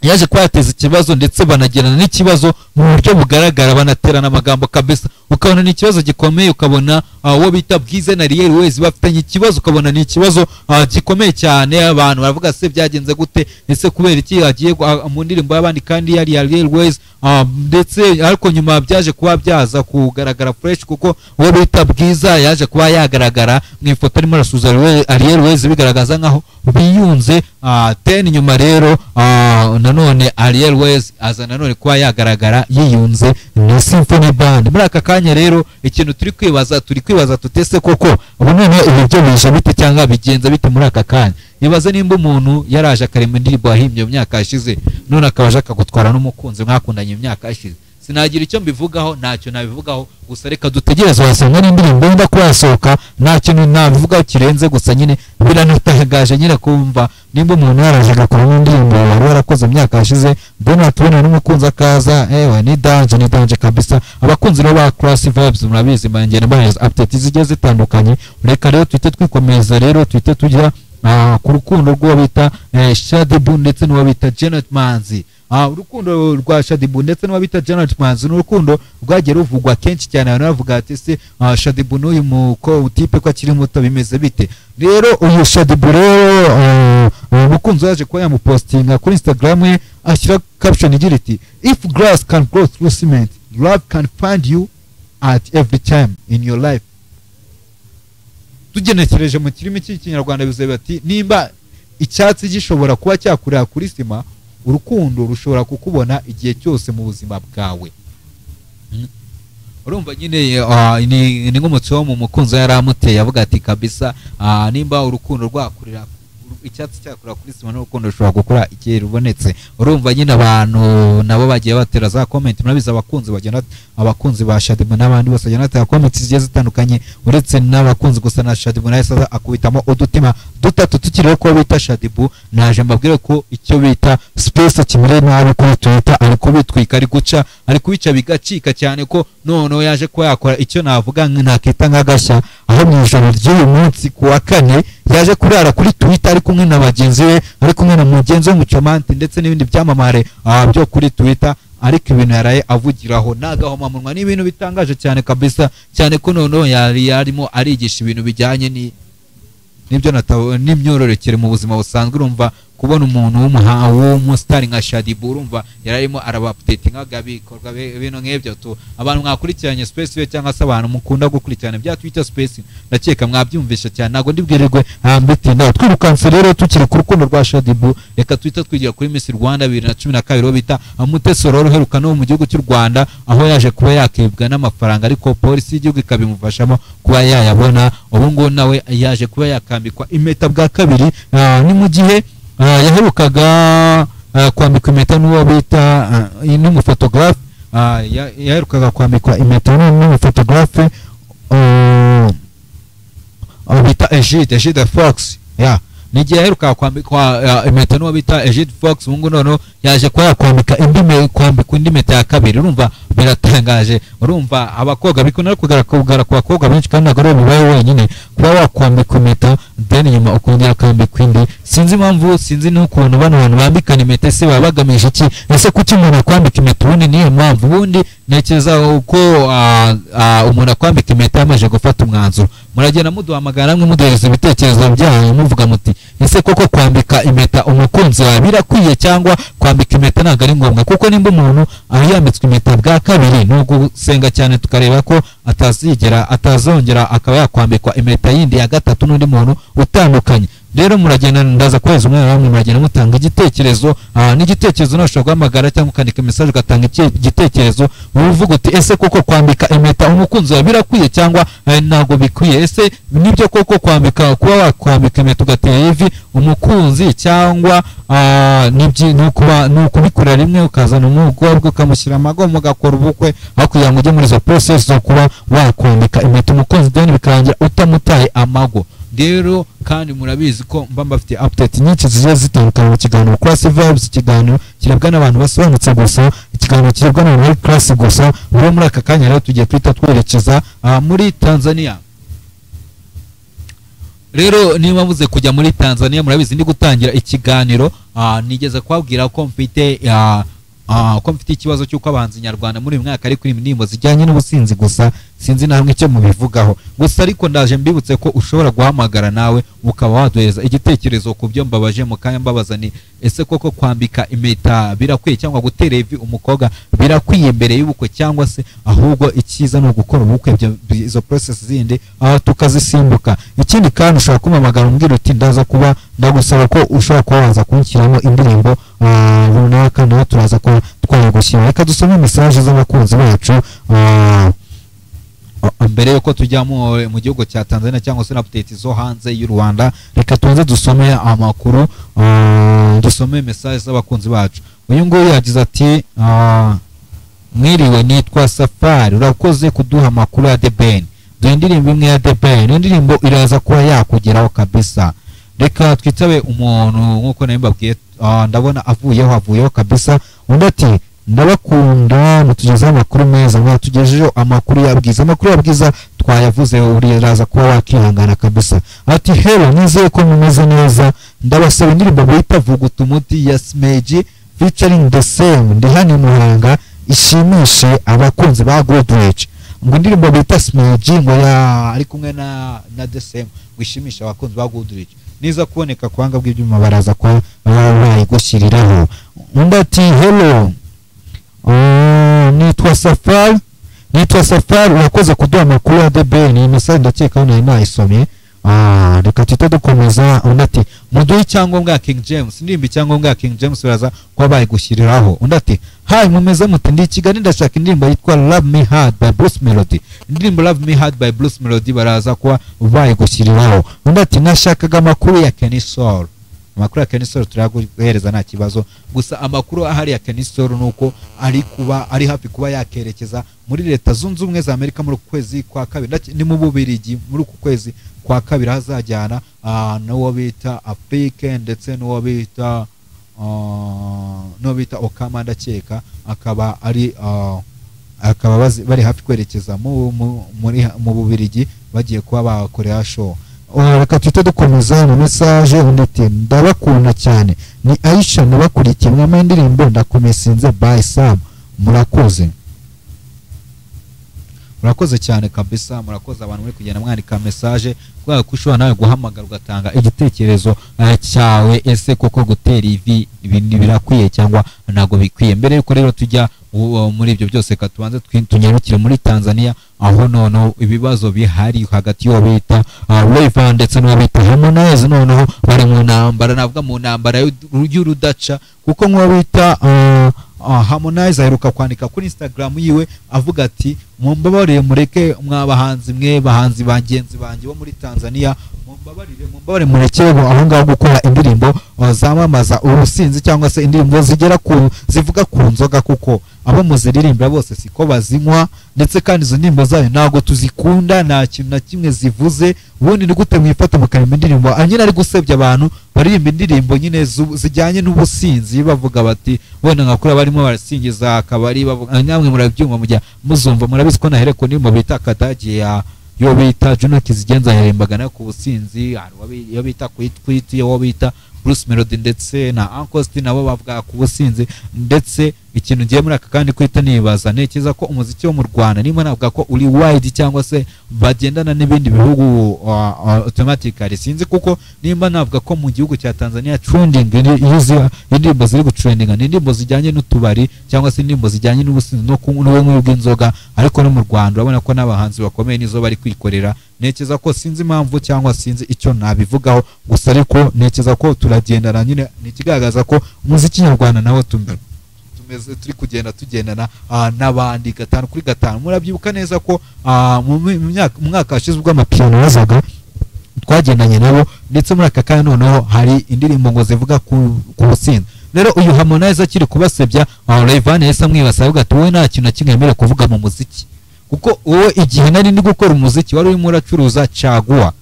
yaje kuba yateza ikibazo ndetse banagirana n'ikibazo mu buryo bugaragara, banaterana amagambo kabisa, ukabona ni ikibazo gikomeye, ukabona uwo bita Bwiza na Ariel Ways bafitanye ikibazo, ukabona ni ikibazo gikomeye cyane. Abantu baravuga se byagenze gute, ese kubera iki agiye mu ndirimbo y'abandi kandi yari Ariel Ways, ndetse ariko nyuma byaje kuba byaza kugaragara fresh, kuko uwo bita Bwiza yaje kuba yagaragara mu ifoto arimo arasuza Ariel Ways bigaragaza nkaho biyunze. Ten nyuma rero nanone Ariel Ways aza nanone kuba yagaragara yiyunze na Symphony Band. Muri aka kanya rero ikintu turi kwibaza tutese koko ubu none ibi byo bije bite cyangwa bigenza bite muri aka kanya. Ibaze nimba umuntu yaraje akarema indirimbo yahimbye mu myaka yashize, none akabaje akagutwara n'umukunzi mwakundanye imyaka yashize, sinagira icyo mbivugaho, ntacyo nabivugaho, gusa reka dutegereze wasanga n'indirimbo yenda kwasohoka, nta kintu nabivugaho kirenze, gusa nyine biranatagaje nyine kumva nimba umuntu yaraje agakora n'indirimbo wari warakoze imyaka yashize, mbona tubona n'umukunzi akaza, ni danje kabisa. Abakunzi rero ba Classic Vibes murabizi mangene bahez update zigiye zitandukanye. Reka rero twite twikomeza rero twite tujya ku rukundo rw'uwo bita Shadibu ndetse n'uwo bita Janet Manzi. Urukundo rwa Shadibu ndetse n'uwo bita Janet Manzi ni urukundo rwagiye ruvugwa kenshi cyane, abantu bavuga ati se Shadibu n'uyu utipe ko akiri muto bimeze bite. Rero uyu Shadibu rero umukunzi waje kuba yamupostinga kuri Instagram ye, ashyira caption igira iti if grass can grow through cement, love can find you at every time in your life. Tugenekereje mu kirimi cy'ikinyarwanda bivuze bati nimba icyatsi gishobora kuba cyakurira kuri sima, urukundo rushobora kukubona igihe cyose mu buzima bwawe. Urumva nyine ni nk'umutsi wo mu mukunzi yaramuteye avuga ati kabisa nimba urukundo rwakurira icyatsi cyakurira kuri sima, n'urukundo rushobora gukura igihe rubonetse. Urumva nyine abantu nabo bagiye batera za comment, murabizi abakunzi ba Shadibu n'abandi bose bagenda batera comment zigiye zitandukanye, uretse n'abakunzi gusa na Shadibu nawe saza akubitamo udutima dutatu tukiriho ko bita Shadibu. Naje mbabwire ko icyo bita space kimire nabi kuri Twitter ari kubitwika, ari guca, ari kubica bigacika cyane, ko none yaje ko yakora icyo navuga ntakita nk'agashya, aho mu ijoro ry'uyu munsi ku wa kane yaje kurara kuri Twitter ari kumwe na bagenzi be, ari kumwe na mugenzi we Mucomante ndetse n'ibindi byamamare byo kuri Twitter, ariko ibintu yaraye avugiraho nagahoma munwa n'ibintu bitangaje cyane kabisa, cyane ko none yari arimo arigisha ibintu bijyanye n'ibyo n'imyororokere mu buzima busanzwe. Urumva kubona umuntu w'umusitari nka Shadibu, urumva yararimo araba-update nk'agabikorwa ibintu nk'ibyo tu. Abantu mwakurikiranye space we cyangwa se abantu mukunda gukurikirana bya Twitter space, ndakeka mwabyumvisha cyane, ntago ndibwirirwe mbitinda. Twirukanse rero tukiri ku rukundo rwa Shadibu, reka Twitter twigira kuri Miss Rwanda 2012 bita Mutesi Aurore uheruka no mu gihugu cy'u Rwanda, aho yaje kuba yakibwa n'amafaranga ariko polisi y'igihugu ikabimufashamo kuba yayabona. Ubu ngo nawe yaje kuba yakambikwa impeta bwa kabiri, ni mu gihe yaherukaga kwambikwa impeta n'uwo bita n'umufotografe, yaherukaga kwambikwa impeta n'umufotografe bita Egide Fox. Nigiye yaheruka kwambikwa impeta n'uwo bita Egide Fox, ubu none yaje kuba yakwambika indi impeta ya kabiri. Urumva biratangaje, urumva abakobwa bikunda kugaragara ku bakobwa benshi kandi ntabwo ari bibaye wenyine kuba wakwambika impeta then nyuma ukongera kwambika indi. Sinzi impamvu, sinzi n'ukuntu bano bantu bambikana impeta se baba bagamije iki, ese kuki umuntu akwambika impeta ubundi niyo mpamvu. Ubundi ntekereza uko umuntu akwambika impeta yamaze gufata umwanzuro, muragenda muduhamagara namwe muduhereza ibitekerezo byanyu muvuga muti ese koko kwambika impeta umukunzi wawe birakwiye cyangwa kwambika impeta ntabwo ari ngombwa. Kuko nimba umuntu yambitswe impeta bwa kabiri, no gusenga cyane tukareba ko atazongera akaba yakwambikwa impeta yindi ya gatatu n'undi muntu utandukanye. Rero muragenda ndaza kweza umwana namwe muragenda mutanga igitekerezo, n'igitekerezo nashobora guhamagara cyangwa ukandika message ugatanga igitekerezo, uvuga uti ese koko kwambika impeta umukunzi wawe birakwiye cyangwa ntago bikwiye. Ese nibyo koko kwambika, kuba wakwambika impeta ugatera ivi umukunzi, cyangwa nukubikorera rimwe ukazana umugorwa ukamushyira amagomo ugakora ubukwe, aho kugira ngo ujye muri izo process zo kuba wakwambika impeta umukunzi then bikarangira utamutaye amago. Rero kandi murabizi ko mba mbafite update nyinshi zigiye zitandukanye mu kiganiro Classic Vibes. Ikiganiro kirebwa n'abantu basobanutse gusa, ikiganiro kirebwa n'abantu bari class gusa. Muri aka kanya rero tugiye kwita twerekeza muri Tanzania. rero niba muze kujya muri Tanzania murabizi ndi gutangira ikiganiro nigeze kwabwira ko mfite ikibazo cy'uko abahanzi nyarwanda muri uyu mwaka ari kuri indirimbo zijyanye n'ubusinzi gusa sinzi na hamwe icyo mubivugaho gusa ariko ndaje mbibutse ko ushobora guhamagara nawe ukaba waduhereza igitekerezo ku byo mbabaje mu kanya mbabaza ni ese koko kwambika impeta birakwiye cyangwa gutera ivi umukobwa birakwiye mbere y'ubukwe cyangwa se ahubwo icyiza no gukora ubukwe izo process zindi tukazisimbuka. Ikindi kandi ushobora kumpamagara umbwira uti ndaza kuba ndagusaba ko ushobora kuba waza kunshyiramo indirimbo runaka nawe turaza kuba twayagushyira. Reka dusome message z'abakunzi bacu mbere yuko tujya mu gihugu cya Tanzania cyangwa se na update zo hanze y'u Rwanda. Reka tuze dusome amakuru, dusome message z'abakunzi bacu. Uyu nguyu yagize ati mwiriwe nitwa Safari, urakoze kuduha amakuru ya The Ben. Dore indirimbo imwe ya The Ben, indirimbo iraza kuba yakugeraho kabisa. Reka twitabe umuntu nkuko nabibabwiye, ndabona avuyeho kabisa. Undi ati ndabakunda mutugezeho amakuru meza, mwatugejejeho amakuru yabwiza twayavuze uraza kuba wakihangana kabisa. Ati hello nizeye ko mumeze neza, ndabasaba indirimbo bita Vuguta Umuti ya Smeji featuring The Same ndi hano Muhanga ishimishe abakunzi ba Good Rich. Ngo indirimbo bita Smeji ngo ari kumwe na The Same wishimisha abakunzi ba Good Rich niza kuboneka kwanga bw'ibyuma baraza kwa bayigushyiriraho. Undi ati hello nitwa Safari urakoze kuduha amakuru ya The Ben. Iyi message ndakeka nayo nayisomye. Reka tuhite dukomeza. Undi ati muduhe icyangombwa ya King James, indirimbo icyangombwa ya King James baraza kuba bayigushyiriraho. Undi ati hi mumeze mute, ndi Kigali ndashaka indirimbo yitwa Love Me Hard by Bruce Melody. Indirimbo Love Me Hard by Bruce Melody baraza kuba bayigushyiriraho. Undi ati nashakaga amakuru ya Kenny Soul. Amakuru ya Kenny Soul turaguhereza nta kibazo, gusa amakuru ahari ya Kenny Soul nuko ari hafi kuba yakerekeza muri Leta Zunze Ubumwe za Amerika muri kwezi kwa kabiri, ni mu Bubiligi muri uku kwezi kwa kabiri hazajyana n'uwo bita Afrique ndetse n'uwo bita Okama ndakeka akaba bari hafi kwerekeza mu Bubiligi bagiye kuba bakorera show. Reka tuhite dukomeza mu message. Undi ati ndabakunda cyane ni Aisha nabakurikiye mwama indirimbo ndakomesinze by Sam. Murakoze cyane kabisa, murakoze abantu muri kugenda mwandika message kwa kushobora nawe guhamagara ugatanga igitekerezo cyawe. Ese koko gutera ivi ibintu birakwiye cyangwa ntago bikwiye? Mbere yuko rero tujya muri ibyo byose katubanze tunyarukire muri Tanzania aho noneho ibibazo bihari hagati y'uwo bita Rayvanny ndetse n'uwo bita Harmonize. Noneho bari mu ntambara, navuga mu ntambara y'urudaca kuko nk'uwo bita Harmonize aheruka kwandika kuri Instagram yiwe avuga ati mumbabarire mureke bahanzi bagenzi banjye bo muri Tanzania, mumbabarire mureke aho ngaho gukora indirimbo zamamaza ubusinzi cyangwa se indirimbo zivuga ku nzoga, kuko abo muziririmbira bose siko bazinywa, ndetse kandi izo ndirimbo zayo ntago tuzikunda, nta kintu na kimwe zivuze. Ubundi ni gute mwifata mukaririmba indirimbo nyine ari gusebya abantu baririmba indirimbo nyine zijyanye n'ubusinzi bavuga bati wenda nkakura barimo barasingiza akabari bavuga, namwe murabyumva mujya muzumva, murabizi ko nahereko ni mu bita Kadage yo bita Juno Kizigenza yarimbaga nayo ku businzi, yo bita Kwitwiti, yo bita Bruce Melody ndetse na Uncle Steve nabo bavuga ku businzi. Ndetse ikintu ngiye muri aka kandi kwita nibaza ntekereza ko umuziki wo mu Rwanda nimba navuga ko uri wide cyangwa se bagendana n'ibindi bihugu automatically sinzi, kuko nimba navuga ko mu gihugu cya Tanzania trending indirimbo ziri gutrendinga ni indirimbo zijyanye n'utubari cyangwa se indirimbo zijyanye n'ubusinzi no kunywa bw'inzoga, ariko no mu Rwanda urabona ko n'abahanzi bakomeye nizo bari kwikorera. Ntekereza ko sinzi impamvu cyangwa sinzi icyo nabivugaho, gusa ariko ntekereza ko turagendana nyine, ni ikigaragaza ko umuziki nyarwanda nawo turi kugenda tugendana n'abandi gatanu kuri gatanu. Murabyibuka neza ko mu mwaka washize ubwo amapiyano yazaga twagendanye nabo, ndetse muri aka kanya noneho hari indirimbo ngo zivuga ku businzi. Rero uyu Harmonize akiri kubasebya Rayvanny yahise amwibasa avuga ati wowe nta kintu na kimwe yemerewe kuvuga mu muziki, kuko wowe igihe nari ndi gukora umuziki wari urimo uracuruza caguwa.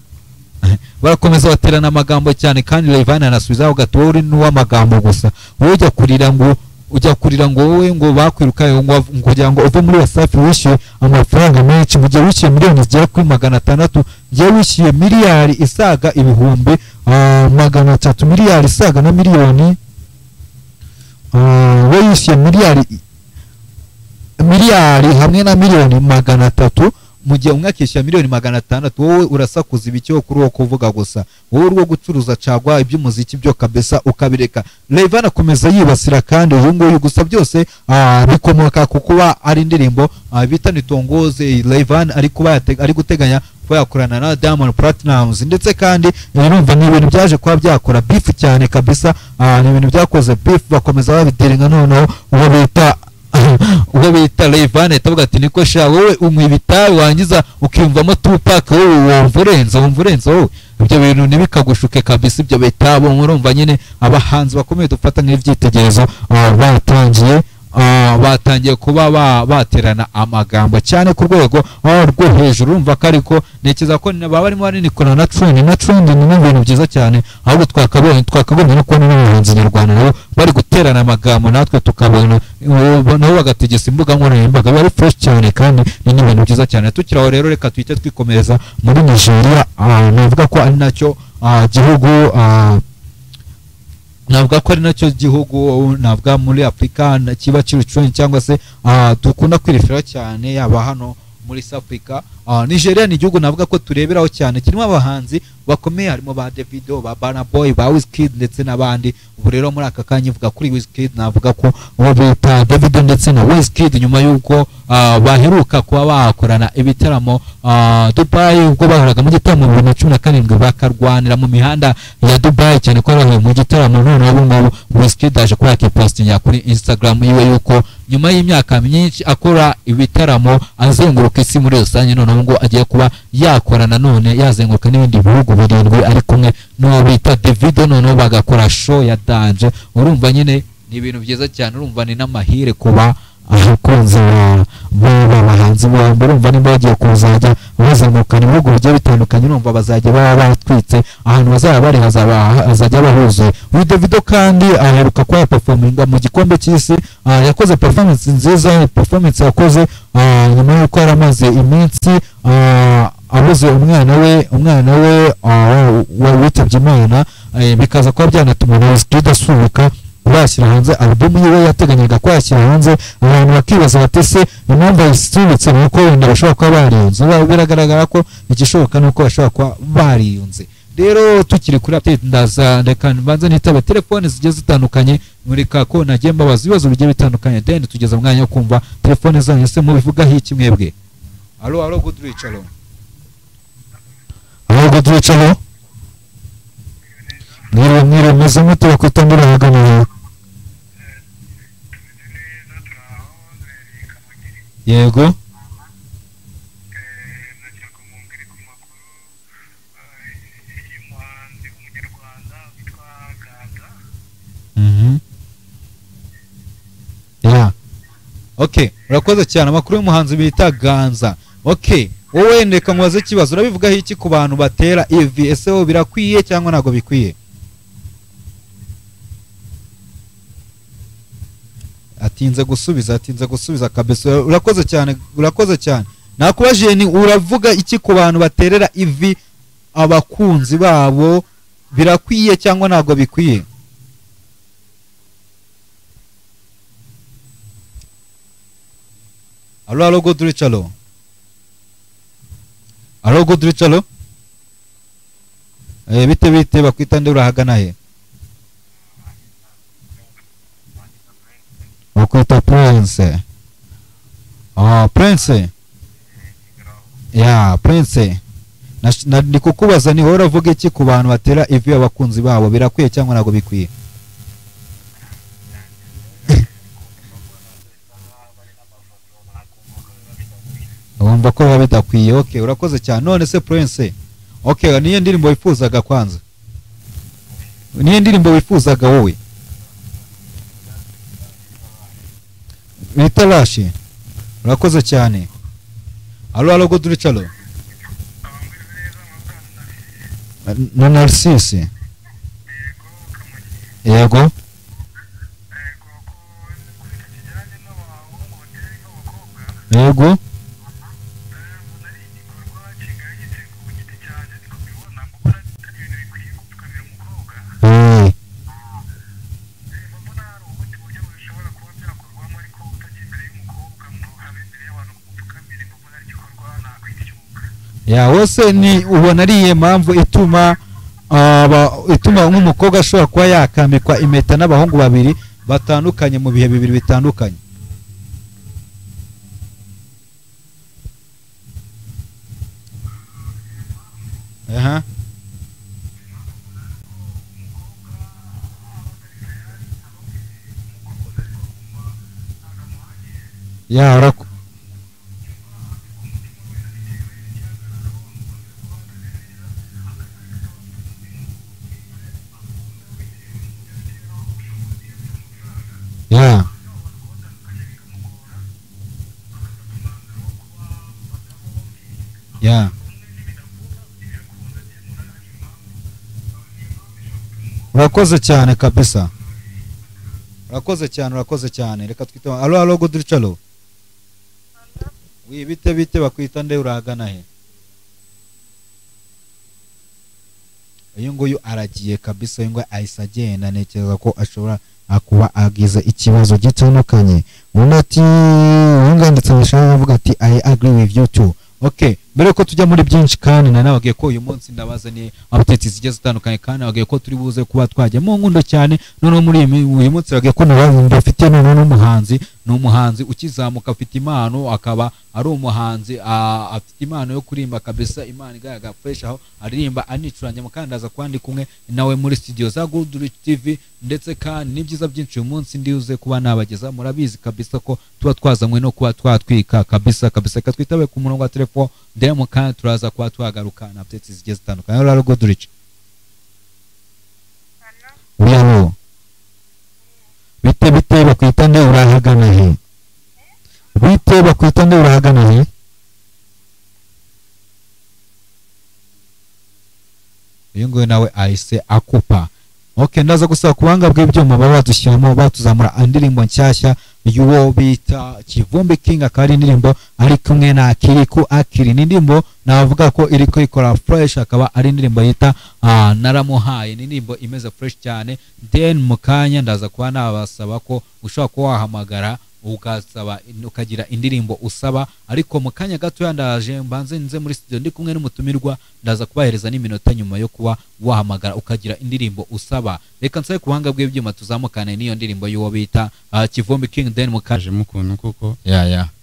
Barakomeza baterana amagambo cyane, kandi Rayvanny anasubizaho gato wowe uri n'uw'amagambo gusa, wowe ujya kurira ngo ujya kurira ngo wowe ngo bakwiruka ngo kugira ngo uve muri Wasafi wishyuye amafaranga menshi, mu gihe wishyuye miliyoni zigera kuri 600, gihe wishyuye miliyari isaga ibihumbi 300, miliyari isaga na miliyoni, we yishyuye miliyari hamwe na miliyoni 300, mu gihe umwakishyura miliyoni 600, wowe urasakuza ibicyo kuri wo kuvuga gusa, wowe urwo gucuruza cagwa iby'umuziki byo kabisa ukabireka. Rayvanny akomeza yibasira kandi uyu nguyu gusa byose bikomoka ku kuba ari indirimbo bita Nitongoze Rayvanny ari guteganya kuba yakorana na Diamond Platnumz, ndetse kandi urumva ni ibintu byaje kuba byakora beef cyane kabisa, ni ibintu byakoze beef, bakomeza babidiringa noneho uwo bita Rayvanny atavuga ati niko sha wowe umwibitaye wangiza ukiyumvamo Tupac, wowe wumva urenze wowe ibyo bintu ntibikagushuke kabisa. Ibyo bitabo murumva nyine abahanzi bakomeye dufata nk'ibyitegerezo batangiye kuba baterana amagambo cyane ku rwego rwo hejuru, urumva ko ariko nekeza ko baba barimo banikorana na trend ni ibintu byiza cyane, ahubwo twakabonye no kubona n'abahanzi nyarwanda nabo bari guterana amagambo, natwe tukabona nabo bagategesa imbuga nkoranyambaga, bari fresh cyane kandi ni ibintu byiza cyane. Tukiraho rero reka tuhite twikomereza muri Nigeria, navuga ko ari nacyo gihugu navuga muri Afrika kiba kiri cyangwa se dukunda kwirefera cyane, yaba hano muri South Africa. Nigeria ni igihugu navuga ko tureberaho cyane, kirimo abahanzi bakomeye, harimo ba Davido, ba Burna Boy, ba Wizkid ndetse n'abandi. Ubu rero muri aka kanya ivuga kuri Wizkid, navuga ko uwo bita Davido ndetse na Wizkid nyuma y'uko baheruka kuba bakorana ibitaramo Dubai, ubwo bahoraga mu gitaramo 2017 bakarwanira mu mihanda ya Dubai cyane ko bari mu gitaramo, none ubu Wizkid aje kuba yakipostinga kuri Instagram yiwe yuko nyuma y'imyaka myinshi akora ibitaramo azenguruka isi muri rusange, none ngo agiye kuba yakorana none yazenguruka n'ibindi bihugu 7 ari kumwe n'uwo bita Davido, none bagakora show ya danje. Urumva nyine ni ibintu byiza cyane, urumva ni n'amahire kuba abakunzi b'abahanzi bombi, urumva nimba bagiye kuzajya bazamukana ibihugu bigiye bitandukanye, urumva bazajya baba batwitse ahantu bazaba bari hazajya bahuzuye. Uyu Davido kandi aheruka kuba performinga mu gikombe cy'isi, yakoze performance nziza, performance yakoze nyuma y'uko yaramaze iminsi abuze umwana we witabye Imana, bikaza kuba byanatuma Wizkid asubuka bashyira hanze album yiwe yateganyaga ko yashyira hanze. Abantu bakibaza bati se impamvu yisubitse nuko wenda bashobora kuba bariyunze, biragaragara ko igishoboka nuko bashobora kuba bariyunze. Rero tukiri kuri update ndaza reka mbanze nitabe telefone zigiye zitandukanye muri kako nagiye mbabaza ibibazo bigiye bitandukanye, then tugeza mwanya wo kumva telefone zanyu se mubivuga hiki mwebwe. Allo good reach, allo good reach, allo mwire meze mute bakwitambira hagana yego okay, urakoze cyane. Amakuru y'umuhanzi bita Ganza. Okay, wowe ndeka mubaze ikibazo, urabivuga iki ku bantu batera EV? Ese ho birakwiye cyangwa ntago bikwiye? Atinze gusubiza kabisa. Urakoze cyane. Nakubajije ni uravuga iki ku bantu baterera EV abakunzi babo, birakwiye cyangwa ntago bikwiye? Allo good reach, allo good reach, allo bite bakwita ndi urahagana he? Bakwita Prince. Prince Prince, ndi kukubaza ni wowe uravuga iki ku bantu batera EV abakunzi babo, birakwiye cyangwa ntago bikwiye? Wumva ko biba bidakwiye. Okay, urakoze cyane. None se Prince, okay, niyo ndirimbo wifuzaga kwanza? Niyo ndirimbo wifuzaga wowe? Bitarashi. Urakoze cyane. Allo good reach, allo no Narcisse. Yego yego ya wose ni ubona ari iye mpamvu ituma nk'umukobwa ashobora kuba yakamikwa impeta n'abahungu babiri batandukanye mu bihe bibiri bitandukanye. Aha ya ya ya urakoze cyane kabisa, urakoze cyane reka twita alo Godricalo. Wi bite bakwita nde, urahagana he? Uyu nguyu aragiye kabisa, uyu nguyu ahise agenda, ntekereza ko ashobora kuba agize ikibazo gitandukanye. Unati wunganditse nashaka kuvuga ati I agree with you too. Okay, mbere ko tujya muri byinshi kandi nanabagiye ko uyu munsi ndabazaniye updates zigiye zitandukanye kandi nabagiye ko turi buze kuba twajya mu ngundo cyane. None muri uyu munsi bagiye ko nabazi afite none n'umuhanzi ukizamuka, afite impano, akaba ari umuhanzi afite impano yo kurimba kabisa, imana igaga fresh aho aririmba anicuranya mukandaza kwandi kumwe nawe muri studio za Good Rich TV, ndetse kandi n'ibyiza byinshi uyu munsi ndiuze kuba nabageza. Murabizi kabisa ko tuba twazanywe no kuba twatwika kabisa katwitabe ku murongo wa telefone ndemo kandi turaza kuba twagaruka na updates zigiye zitandukanye. Hello Good Rich. Hello. Bite bakwita nde, urahagana he? Bite bakwita nde, urahagana he? Uyu nguyu nawe ahise akupa. Okay, ndaza gusaba kubanga bw'ibyuma baba badushyiramo batuzamura indirimbo nshyashya y'uwo bita Kivumbi King, akari indirimbo ari kumwe na Kiriku Akiri. Ni indirimbo navuga ko iri ko ikora fresh, akaba ari indirimbo yita naramuhaye. Ni indirimbo imeze fresh cyane. Then mukanya ndaza kuba nabasaba ko ushobora kuba wahamagara ugasaba ukagira indirimbo usaba, ariko mukanya gato yandaje mbanze nze muri studio ndi kumwe n'umutumirwa, ndaza kubahereza n'iminota nyuma yo kuba wahamagara ukagira indirimbo usaba. Reka nsabe kubanga bw'ibyuma tuzamukane n'iyo ndirimbo y'uwo bita Kivumbi King. Then mukaje mukuntu kuko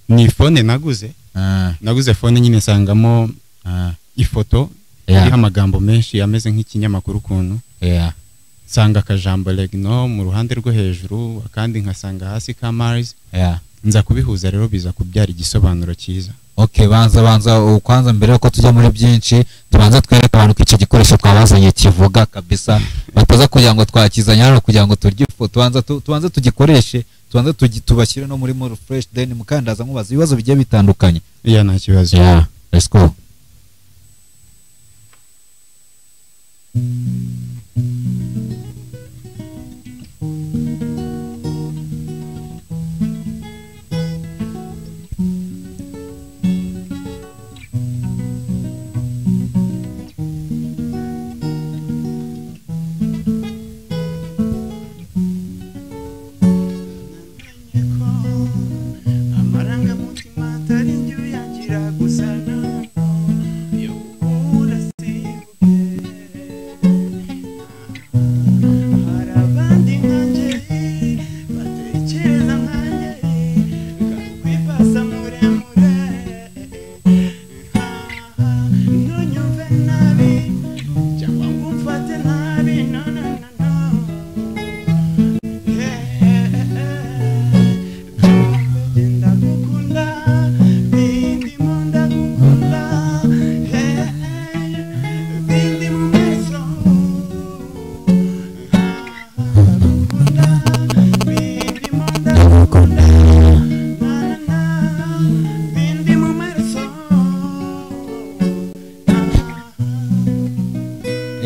ni phone naguze phone nyine sangamo ifoto iriho amagambo menshi ameze nk'ikinyamakuru kuntu sanga akajambo Legno mu ruhande rwo hejuru, akandi nkasanga hasi ka Mars. Nza kubihuza rero biza kubyara igisobanuro cyiza. Okay, banza ukwanza mbere ko tujya muri byinshi tubanza twereka abantu ko icyo gikoresho twabazanye kivuga kabisa, bataza kugira ngo twakizanya hano kugira ngo turye ifoto. Tubanza tugikoreshe, tubanza tubashyire no muri more fresh, then mukandaza nkubaza ibibazo bigiye bitandukanye. Nta kibazo. Let's go.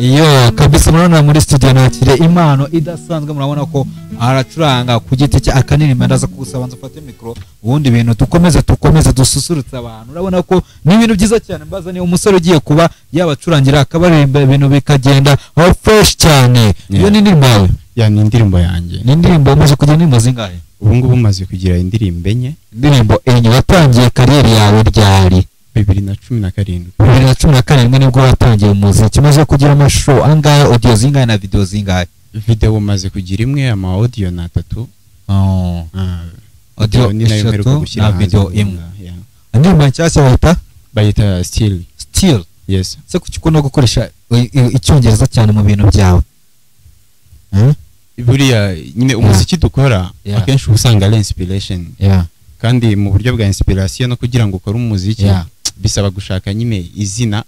Yo kabisa, murabona muri studio nakire impano idasanzwe. Murabona ko aracuranga ku giti cye akanirimba. Ndaza kugusaba nza ufate mikoro ubundi ibintu tukomeze dususurutsa abantu. Urabona ko ni ibintu byiza cyane. Mbaza ni umusore ugiye kuba yabacurangira akabaririmba ibintu bikagenda aho fresh cyane. Iyo ni indirimbo yawe? Ya, ni indirimbo yanjye. Ni indirimbo umaze kugira indirimbo zingahe? Ubu ngubu umaze kugira indirimbo enye. Indirimbo enye. Watangiye kariyeri yawe ryari? 2017. 2017 nibwo watangiye umuziki. Umaze kugira amashusho angahe, audio zingahe na video zingahe? Video umaze kugira imwe, ama audio na 3. Audio ni nayo mperuka gushyira na video imwe. Indirimbo nshyashya bayita Still. Yes. Se kuki ukunda gukoresha icyongereza cyane mu bintu byawe? Buriya nyine umuziki dukora akenshi usanga ari inspiration. Kandi mu buryo bwa inspiration no kugira ngo ukore umuziki bisaba gushaka nyine izina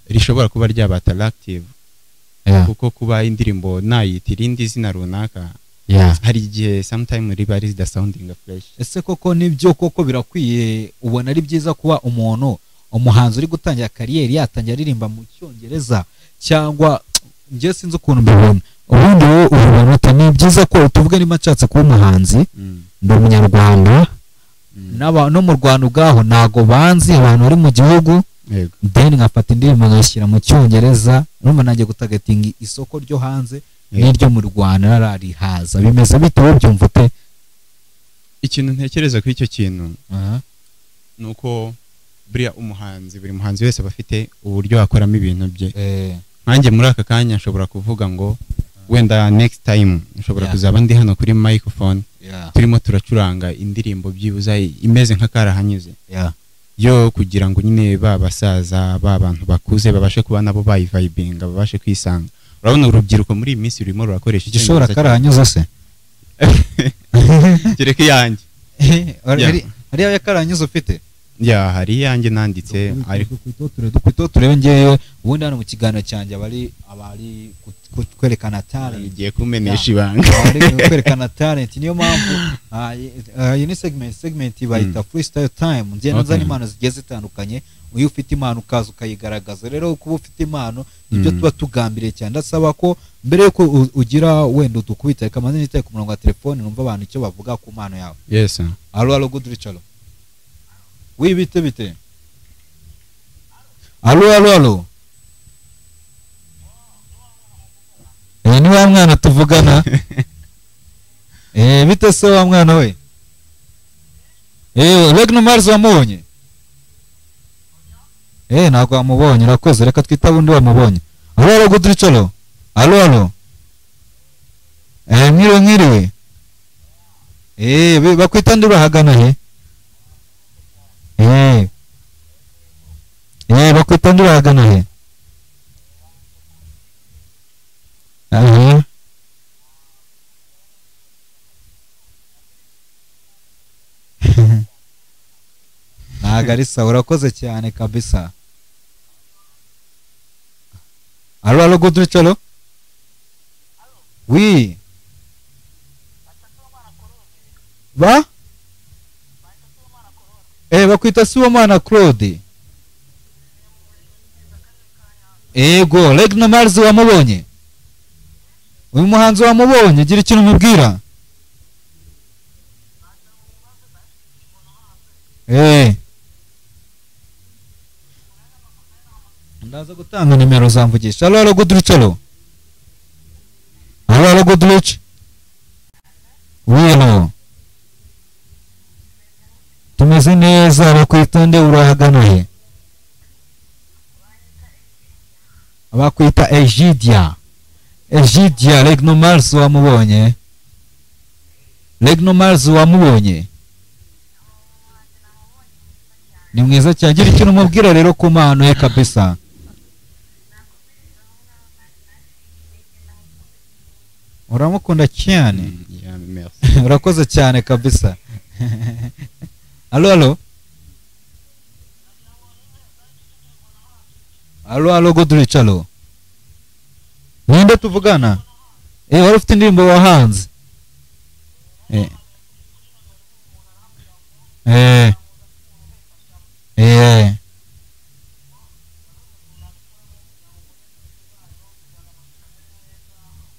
rishobora kuba ryaba attractive. Kuko kuba indirimbo nayitira indi zina runaka hari igihe sometime riba ari the sounding fresh. Ese koko nibyo koko birakwiye? Ubona ari byiza kuba umuhanzi uri gutangira kariyeri yatangira aririmba mu cyongereza, cyangwa njye sinzi ukuntu mbibona? Ubundi wowe ubona uti ni byiza ko tuvuga niba nshatse kuba umuhanzi ndi umunyarwanda no mu Rwanda ubwaho ntago banzi abantu bari mu gihugu, then nkafata indirimbo ngashyira mu cyongereza, numva nanjye gutagatinga isoko ryo hanze n'iryo mu Rwanda nararihaza. Bimeze bite wowe byumva ute? Ikintu ntekereza kuri icyo kintu nuko buri muhanzi wese bafite uburyo akoramo ibintu bye. Nanjye muri aka kanya nshobora kuvuga ngo wenda next time nshobora kuzaba ndi hano kuri microphone turimo turacuranga indirimbo byibuza imeze nka karahanyuze yo kugira ngo nyine babasaza abantu bakuze babashe kuba nabo bayivibinga, babashe kwisanga. Urabona urubyiruko muri iyi minsi rurimo rurakoresha igishobora karahanyuze se kereke yanjye hariya ya karahanyuze ufite? Hari yanjye nanditse ariko kwito turebe ngeyo ubundi hano mu kiganiro cyanjye abari kwerekana talent. Igiye kumenesha ibanga kwerekana talent. Niyo mpamvu iyi ni segment bayita freestyle time. Ngenda nzana impano zigiye zitandukanye, uyu ufite impano ukaza ukayigaragaza. Rero kuba ufite impano ibyo tuba tugambiriye cyane. Ndasaba ko mbere yuko ugira wenda udukubita reka manze nitaye ku murongo wa telefone numva abantu icyo bavuga ku mpano yawe. Yes. Allo good Richard. Oui, bite. Allo. Ni wa mwana tuvugana? Bite se wa mwana we? Legno Mars wamubonye? Ntabwo wamubonye. Urakoze, reka twitaba undi wamubonye. Allo good Richard. Allo. Mwiriwe. Bakwita ndi urahagana he? Bakwita ndi urahagana he? Ntabwo ari sawa. Urakoze cyane kabisa. Allo good Richard. Oui. Bakwita Sibomana Claude. Ego, Legno Mars wamubonye? Uyu muhanzi wamubonye? Gira ikintu umubwira. Ndaza gutanga nimero zamvugisha. Allo good Richard. Allo good Rich. Wino. Tumeze neza. Bakwita nde urahagana he? Bakwita Egidia. Legno Mars wamubonye? Legno Mars wamubonye? Ni mwiza cyane. Gira ikintu umubwira rero ku mpano ye kabisa. Uramukunda cyane? Urakoze cyane kabisa. Allo. Good Richard. Ninde tuvugana? Wari ufite indirimbo wahanze?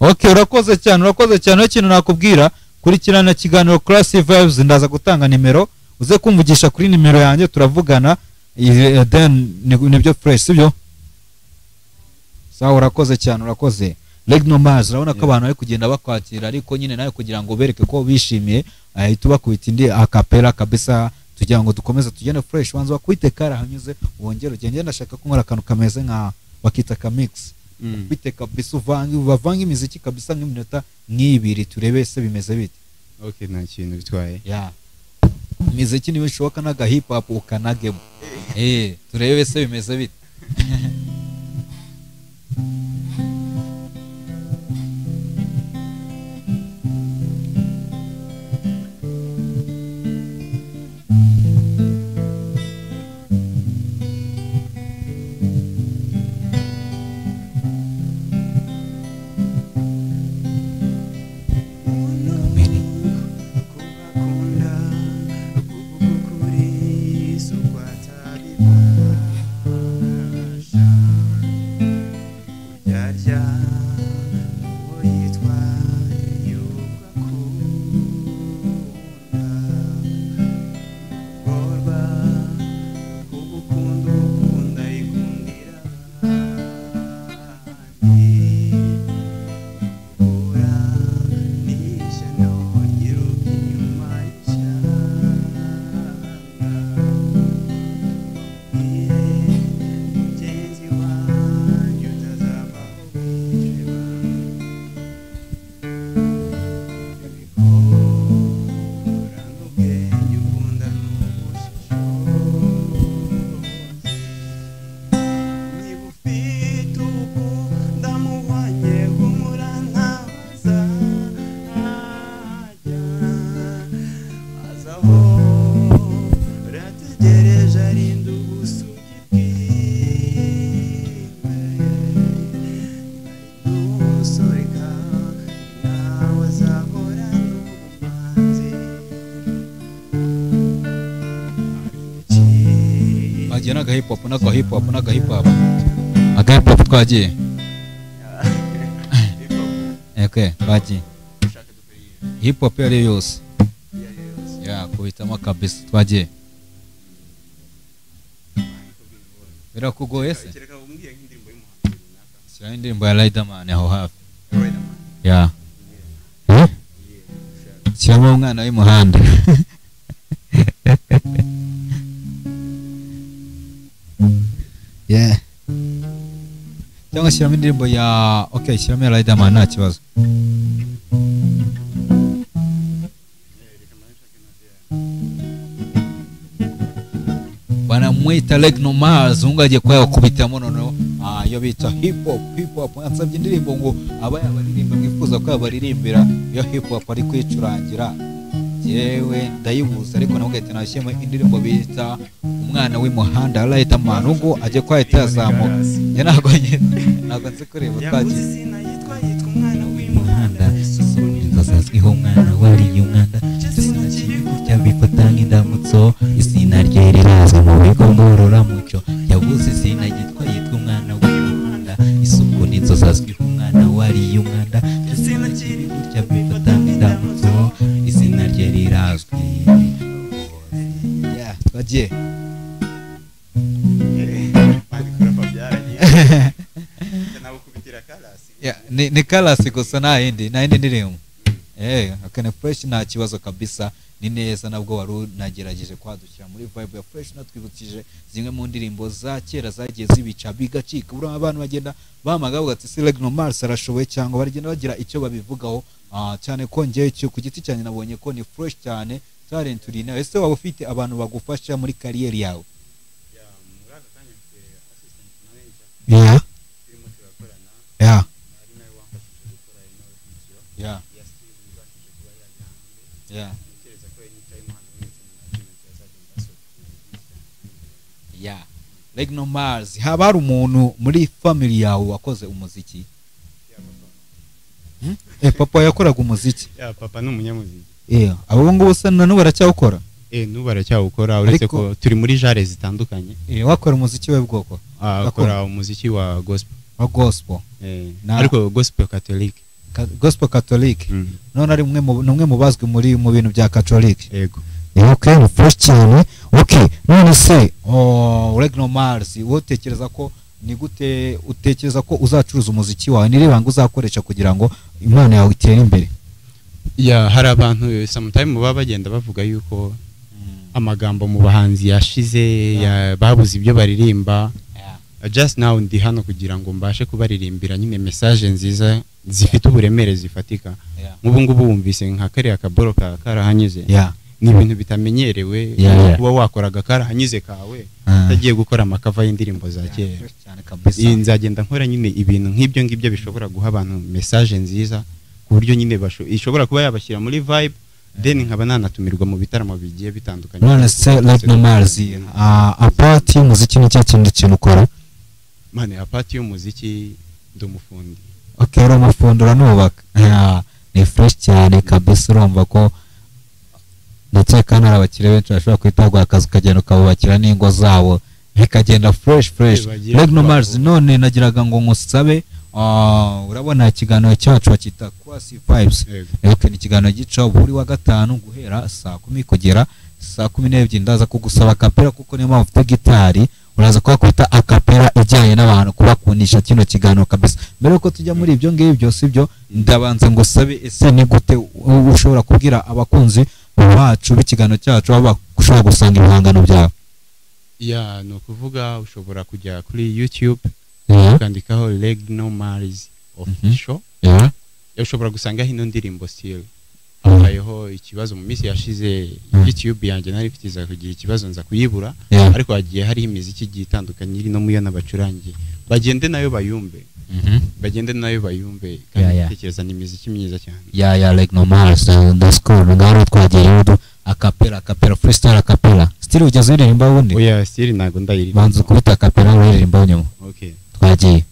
Okay, urakoze cyane ikintu nakubwira kurikirana kiganiro Classic Vibes, ndaza gutanga nimero uze kumvugisha kuri nimero yanjye turavugana, then nibyo fresh sibyo. Sawa, urakoze cyane. Legno Mars urabona ko abantu bari kugenda bakwakira, ariko nyine nawe kugira ngo bereke ko bishimiye ahita bakubita indi acapella kabisa, tugira ngo dukomeze tugende fresh, wanze bakwite kara hanyuze wongere ugende. Ndashaka ko nkora akantu kameze nka bakita ka mix, bite kabisa bavanga imiziki kabisa nk'iminota nk'ibiri turebe se bimeze bite. Okay, nta kintu bitwaye. Imiziki niwe bishoboka naga hip hop ukanagemo, turebe se bimeze bite. Naga hip hop twagiye. Okay, twagiye hip hop yari yose kubitamo kabisa twagiye. Birakugoye se? Shyira indirimbo ya Riderman aho hafi. Shyiramo umwana w'umuhanda. Cyangwa shyiramo indirimbo ya shyiramo ya Riderman nta kibazo. Banamwita Legno Mars, ungaje kwa kubitamo noneho yo bita hip hop. Ansabye indirimbo ngo abayabaririmba mwifuza ko yabaririmbira yo hip hop ari kwicurangira, yewe ndayibuza, ariko nabwo gahita nashyemo indirimbo bita umwana w'umuhanda Riderman, ngo ajye kwa itazamuka. Ntabwo nzi kureba twagiye. Umwana w'umuhanda azazwiho umwana wariye umwanda, kurya bifata nk'indamutso, izina rye rirazwi mu bigo ngororamuco, yabuze izina yitwa umwana w'umuhanda, isuku n'inzozi azwiho umwana wariye umwanda, izina rye kurya bifata nk'indamutso, izina rye rirazwi. Twagiye. Ni Kalasi gusa nta yindi ndirimbo. Akana fresh nta kibazo kabisa, ni neza nabwo wari unagerageje kwadukira muri vibe ya fresh, natwibukije zimwe mu ndirimbo za kera zagiye zibica bigacika. Buri abantu bagenda bamagavuga ati si Legno Mars arashoboye, cyangwa baragenda bagira icyo babivugaho, cyane ko ngiye cyo ku giti cyane nabonye ko ni fresh cyane, talent uri nawe. Ese waba ufite abantu bagufasha muri career yawe? Legno Mars, haba hari umuntu muri family yawe wakoze umuziki? Papa yakoraga umuziki? Papa ni umunyamuziki. Abo ngubu se n'ubu baracyawukora? N'ubu baracyawukora, uretse ko turi muri genre zitandukanye. Wakora umuziki we bwoko? Akora umuziki wa gospel. Wa gospel? Ariko gospel catholic. gospel catholic none ari umwe mu bazwi muri mu bintu bya catholic. Yego. Okay, ni fresh cyane. Okay, none se Regno Mars wotekereza ko ni gute utekereza ko uzacuruza umuziki wawe ni ribanga uzakoresha kugira ngo impano yawe itere imbere? Ya hari abantu sometimes baba bagenda bavuga yuko amagambo mu bahanzi yashize babuze ibyo baririmba. Just now ndi hano kugira ngo mbashe kubaririmbira nyine message nziza zifite uburemere zifatika. Nk'ubu ngubu wumvise nka kariya kaboro karahanyuze. Ni ibintu bitamenyerewe kuba wakoraga karahanyuze kawe utagiye gukora amakava y'indirimbo za kera. Nzagenda nkora nyine ibintu nk'ibyo ngibyo bishobora guha abantu message nziza ku buryo nyine ishobora kuba yabashyira muri vibe, then nkaba nanatumirwa mu bitaramo bigiye bitandukanye. None se Regno Mars apart y'umuziki ni cyakindi kintu ukora? Mane apart y'umuziki ndumufundi. Okay, ro mufundura nubaka. Ni fresh cyane kabisa, urumva ko ndetse kana abakire benshi bashobora kwitagwa akazi kagenda kabubakira n'ingo zabo bikagenda fresh. Regno Mars none nagiraga ngo ngusabe urabona ikiganiro cyacu bakita Kwasi Vibes. Okay, ni ikiganiro gica buri wa gatanu guhera saa 10 kugera saa 12 ndaza kugusaba akapera kuko niyo mpamvu ufite gitari uraza kwakubita akapera ijyanye n'abantu kubakundisha kino kiganiro kabisa. Mbere yuko tujya muri ibyo ngibyo sibyo ndabanze ngo sabe ese ni gute ushobora kubwira abakunzi bacu b'ikiganiro cyacu aba ushobora gusanga ibihangano byawe? No kuvuga ushobora kujya kuri YouTube ukandikaho Regno Mars official. Ushobora gusanga hino ndirimbo still. Abayeho ikibazo mu minsi yashize YouTube yanjye nari fitiza kugira ikibazo nza kuyibura, ariko hagiye hari imiziki gitandukanye iri no muyo nabacurangiye bagende nayo bayumve. Bagende nayo bayumve kandi tekereza ni imiziki myiza cyane. Regno Mars underscore ngaro twagiye akapera freestyle akapera still ugeze uririmba wundi? Oya still nago ndayiririmba. Banza kubita akapera uririmba nyuma. Okay, twagiye.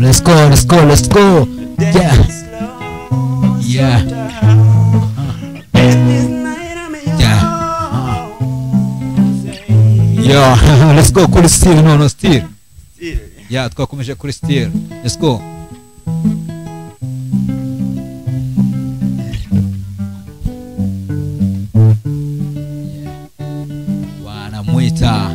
Let's go. Let's go kuri still. No still. Twakomeje kuri still. Let's go. Wanamuita.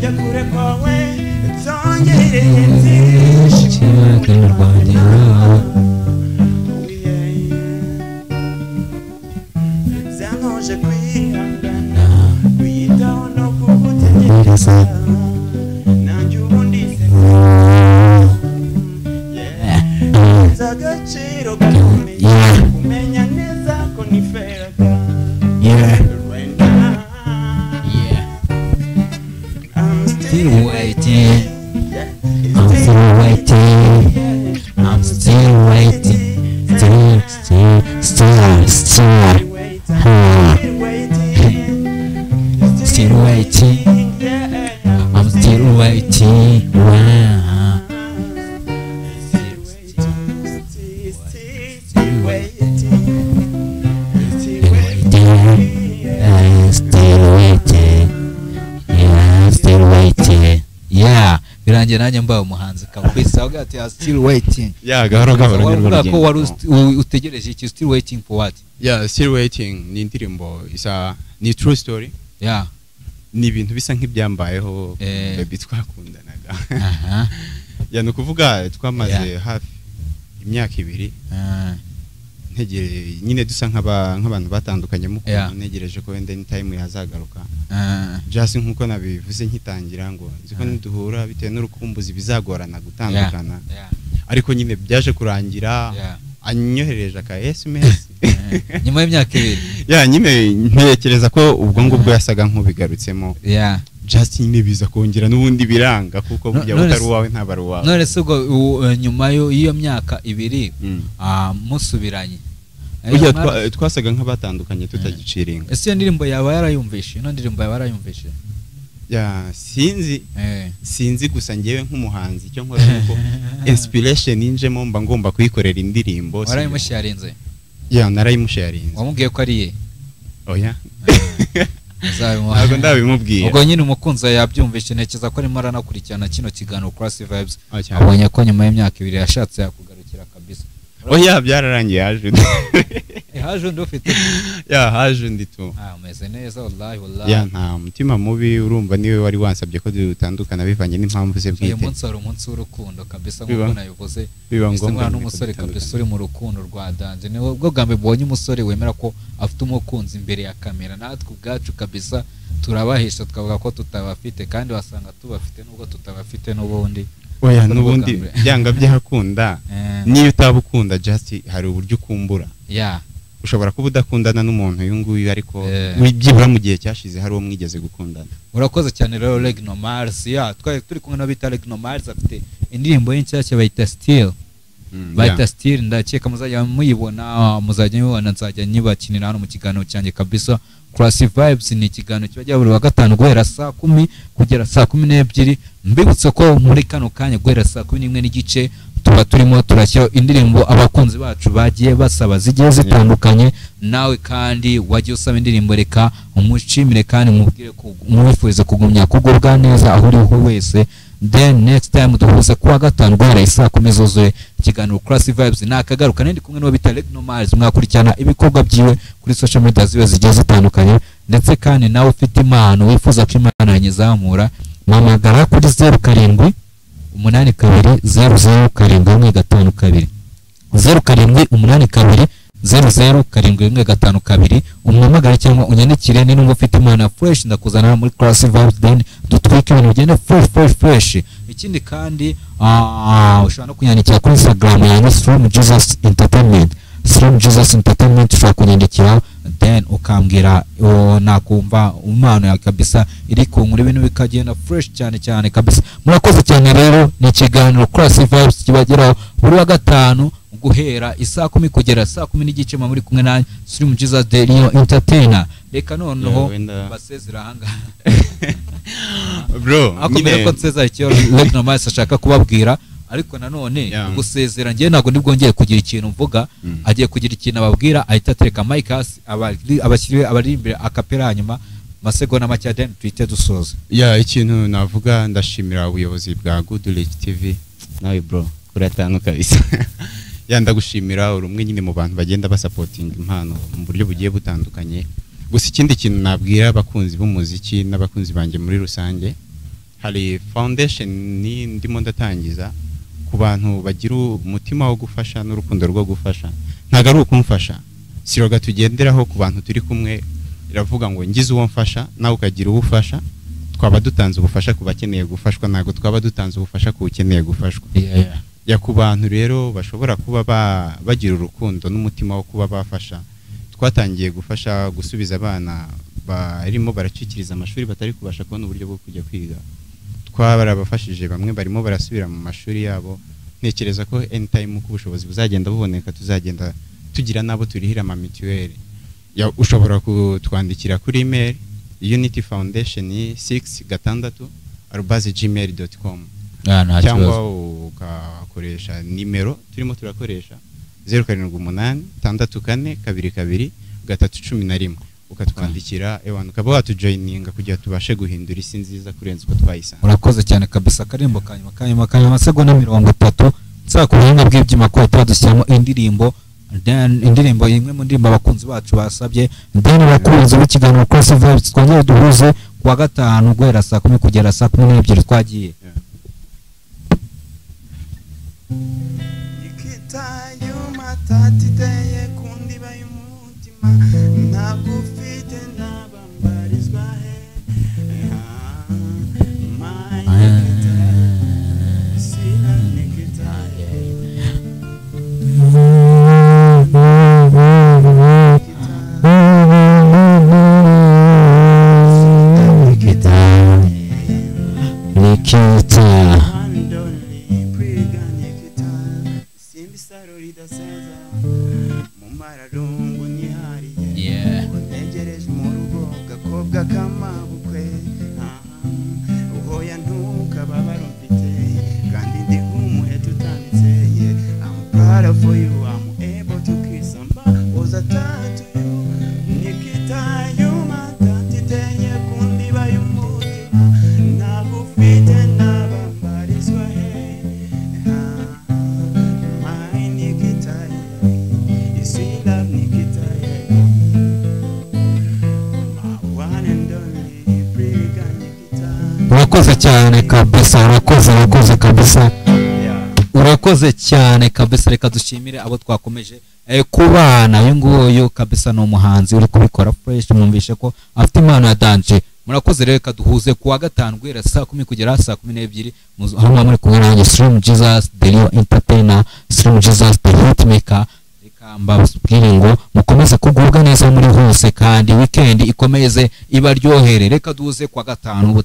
kujya kure kwawe zongere nzishimire rwanda zanoje kwihangana kwiyitaho no kugutegereza nanjye ubundi agaciro gakomeye kumenya neza ko niferaga I'm still waiting I'm still waiting I'm still waiting still waiting I'm still waiting birangiye nanjye mbaye umuhanzi kabisa ugati still waiting gahoro gahoro uvuga ko wari utegereje iki still waiting for what still waiting ni indirimbo ni true story ni ibintu bisa nk'ibyambayeho baby twakundanaga no kuvuga twamaze hafi imyaka 2 ntegere nyine dusa nk'abantu batandukanye mu ntegereje ko wenda time yazagaruka just nkuko nabivuze nkitangira ngo nziko niduhura bitewe n'urukumbuzi bizagorana gutandukana ariko nyine byaje kurangira anyohereje aka SMS nyuma y'imyaka 2 nyine ntekereza ko ubwo ngubwo yasaga nk'ubigarutsemo just nyine biza kongera n'ubundi biranga kuko burya utari wawe ntabari wawe none se ubwo nyuma y'iyo myaka 2 musubiranye twasaga nk'abatandukanye tutagiciringa ese iyo ndirimbo yaba yarayumvishe ino ndirimbo yaba yarayumvishe sinzi gusa ngewe nk'umuhanzi cyo nkora nuko inspiration injemo mba ngomba kuyikorera indirimbo warayimusharinze narayimusharinze wamubwiye ko ari ye oya ntabwo ndabimubwira ubwo nyine umukunzi yabyumvishe ntekereza ko arimo aranakurikirana kino kiganiro Classic Vibes abonye ko nyuma y'imyaka 2 yashatse yakugarukira kabisa byararangiye haje undi ufite haje undi tu umeze neza wallahi nta mutima mubi urumva niwe wari wansabye ko dutandukana bivanye n'impamvu ze bwite uyu munsi ari umunsi w'urukundo kabisa nk'uko nabivuze umwana n'umusore kabisa uri mu rukundo rwa danje niwe bwo gambe bonye umusore wemera ko afite umukunzi imbere ya kamera natwe ubwacu kabisa turabahisha twavuga ko tutabafite kandi wasanga tubafite nubwo tutabafite n'ubundi n'ubundi byanga byakunda niyo utabukunda just hari uburyo ukumbura ushobora kuba udakundana n'umuntu uyu nguyu ariko byibura mu gihe cyashize hari uwo mwigeze gukundana urakoze cyane rero Regno Mars twari turi kumwe n'abita Regno Mars afite indirimbo y'inshyashya bayita Still ndakeka muzajya muyibona muzajya mubona nzajya nyibakinira hano mu kiganiro cyanjye kabisa Classic Vibes ni ikiganiro kiba buri wa gatanu guhera saa 10 kugera saa 12 mbibutse ko muri kano kanya guhera saa 11 n'igice tuba turimo turashya indirimbo abakunzi bacu bagiye basaba zigiye zitandukanye nawe kandi wagiye usaba indirimbo reka umushimire kandi mubwire ko mwifurize kugumya kugubwa neza aho uri wese then next time duhuze kuwa gatanu guhera saa 10 zuzuye ikiganiro Classic Vibes nakagaruka ndi kumwe n'uwo bita Regno Mars mwakurikirana ibikorwa byiwe kuri social media zigiye zitandukanye ndetse kandi nawe ufite impano wifuza ko Imana yanyizamura mamagara kuri 07 8200 07 00 umwamagara cyangwa unyandikire ni numva ufite impano fresh ndakuzana muri Classic Vibes then dutwike ibintu bigenda fresh ikindi kandi ushobora no kunyandikira kuri Instagram yanjye From Jesus Entertainment ushobora kunyandikira then ukambwira nakumva impano ya kabisa iri ku nkuru ibintu bikagenda fresh cyane kabisa murakoze cyane rero ni ikiganiro Classic Vibes kibageraho buri wa gatanu guhera isaa 10 kugera saa 10 n'igice muri kumwe na Slim Jesus the Real Entertainer reka noneho basezera hanga bro nyine ko nsezera icyo Regno Mars ashaka kubabwira ariko nanone gusezera ngiye nago nibwongeye kugira ikintu mvuga agiye kugira ikintu ababwira ahita tereka mic hasi abashyiriwe abari imbere akapera hanyuma masegonda make then twite dusoza ikintu navuga ndashimira ubuyobozi bwa Good Rich TV nawe bro kuratanu kabisa ndagushimira urumwe nyine mu bantu bagenda basupporting impano mu buryo bugiye butandukanye gusa ikindi kintu nabwira abakunzi b'umuziki n'abakunzi banje muri rusange hari foundation ni ndimo ndatangiza ku bantu bagira umutima wo gufasha n'urukundo rwo gufasha, ntago ari ukumfasha siroga tugenderaho ku bantu turi kumwe, iravuga ngo ngize uwo mfasha nawe ukagira ubufasha, twaba dutanze ubufasha ku bakeneye gufashwa, ntago twaba dutanze ubufasha ku ukeneye gufashwa. Ya ku bantu rero bashobora kuba bagira urukundo n'umutima wo kuba bafasha, twatangiye gufasha gusubiza abana barimo baracikiriza amashuri batari kubasha kubona uburyo bwo kujya kwiga, twabarabafashije bamwe barimo barasubira mu mashuri yabo. Ntekereza ko anytime uko ubushobozi buzagenda buboneka tuzagenda tugira nabo turihira ama mituweli. Ushobora kutwandikira kuri email unityfoundation6@gmail.com cyangwa ukakoresha nimero turimo turakoresha 07864222 ukatwandikira ukaba watujoininga kugira tubashe guhindura isi nziza kurenza uko twayisanga. Urakoze cyane kabisa. Karimbo kanyuma amasegonda 30 nsakubuhinga bw'ibyuma ko twadushyiramo indirimbo imwe mu ndirimbo abakunzi bacu basabye, then abakunzi b'ikiganiro Cross Vibes twongere duhuze kuwa gatanu guhera saa 10 kugera saa 12 twagiye. Urakoze cyane kabisa, urakoze kabisa, urakoze cyane kabisa. Reka dushimire abo twakomeje kubana. Uyu nguyu kabisa ni umuhanzi uri kubikora fresh, mwumvishe ko afite impano ya danje. Murakoze rero, reka duhuze kuwa gatanu guhera saa 10 kugera saa 12 hano muri kumwe nanjye Slim Jesus the real entertainer, Slim Jesus the hitmaker. Reka mbabwire ngo mukomeze kugubwa neza muri hose kandi weekend ikomeze ibaryohere. Reka duhuze kuwa gatanu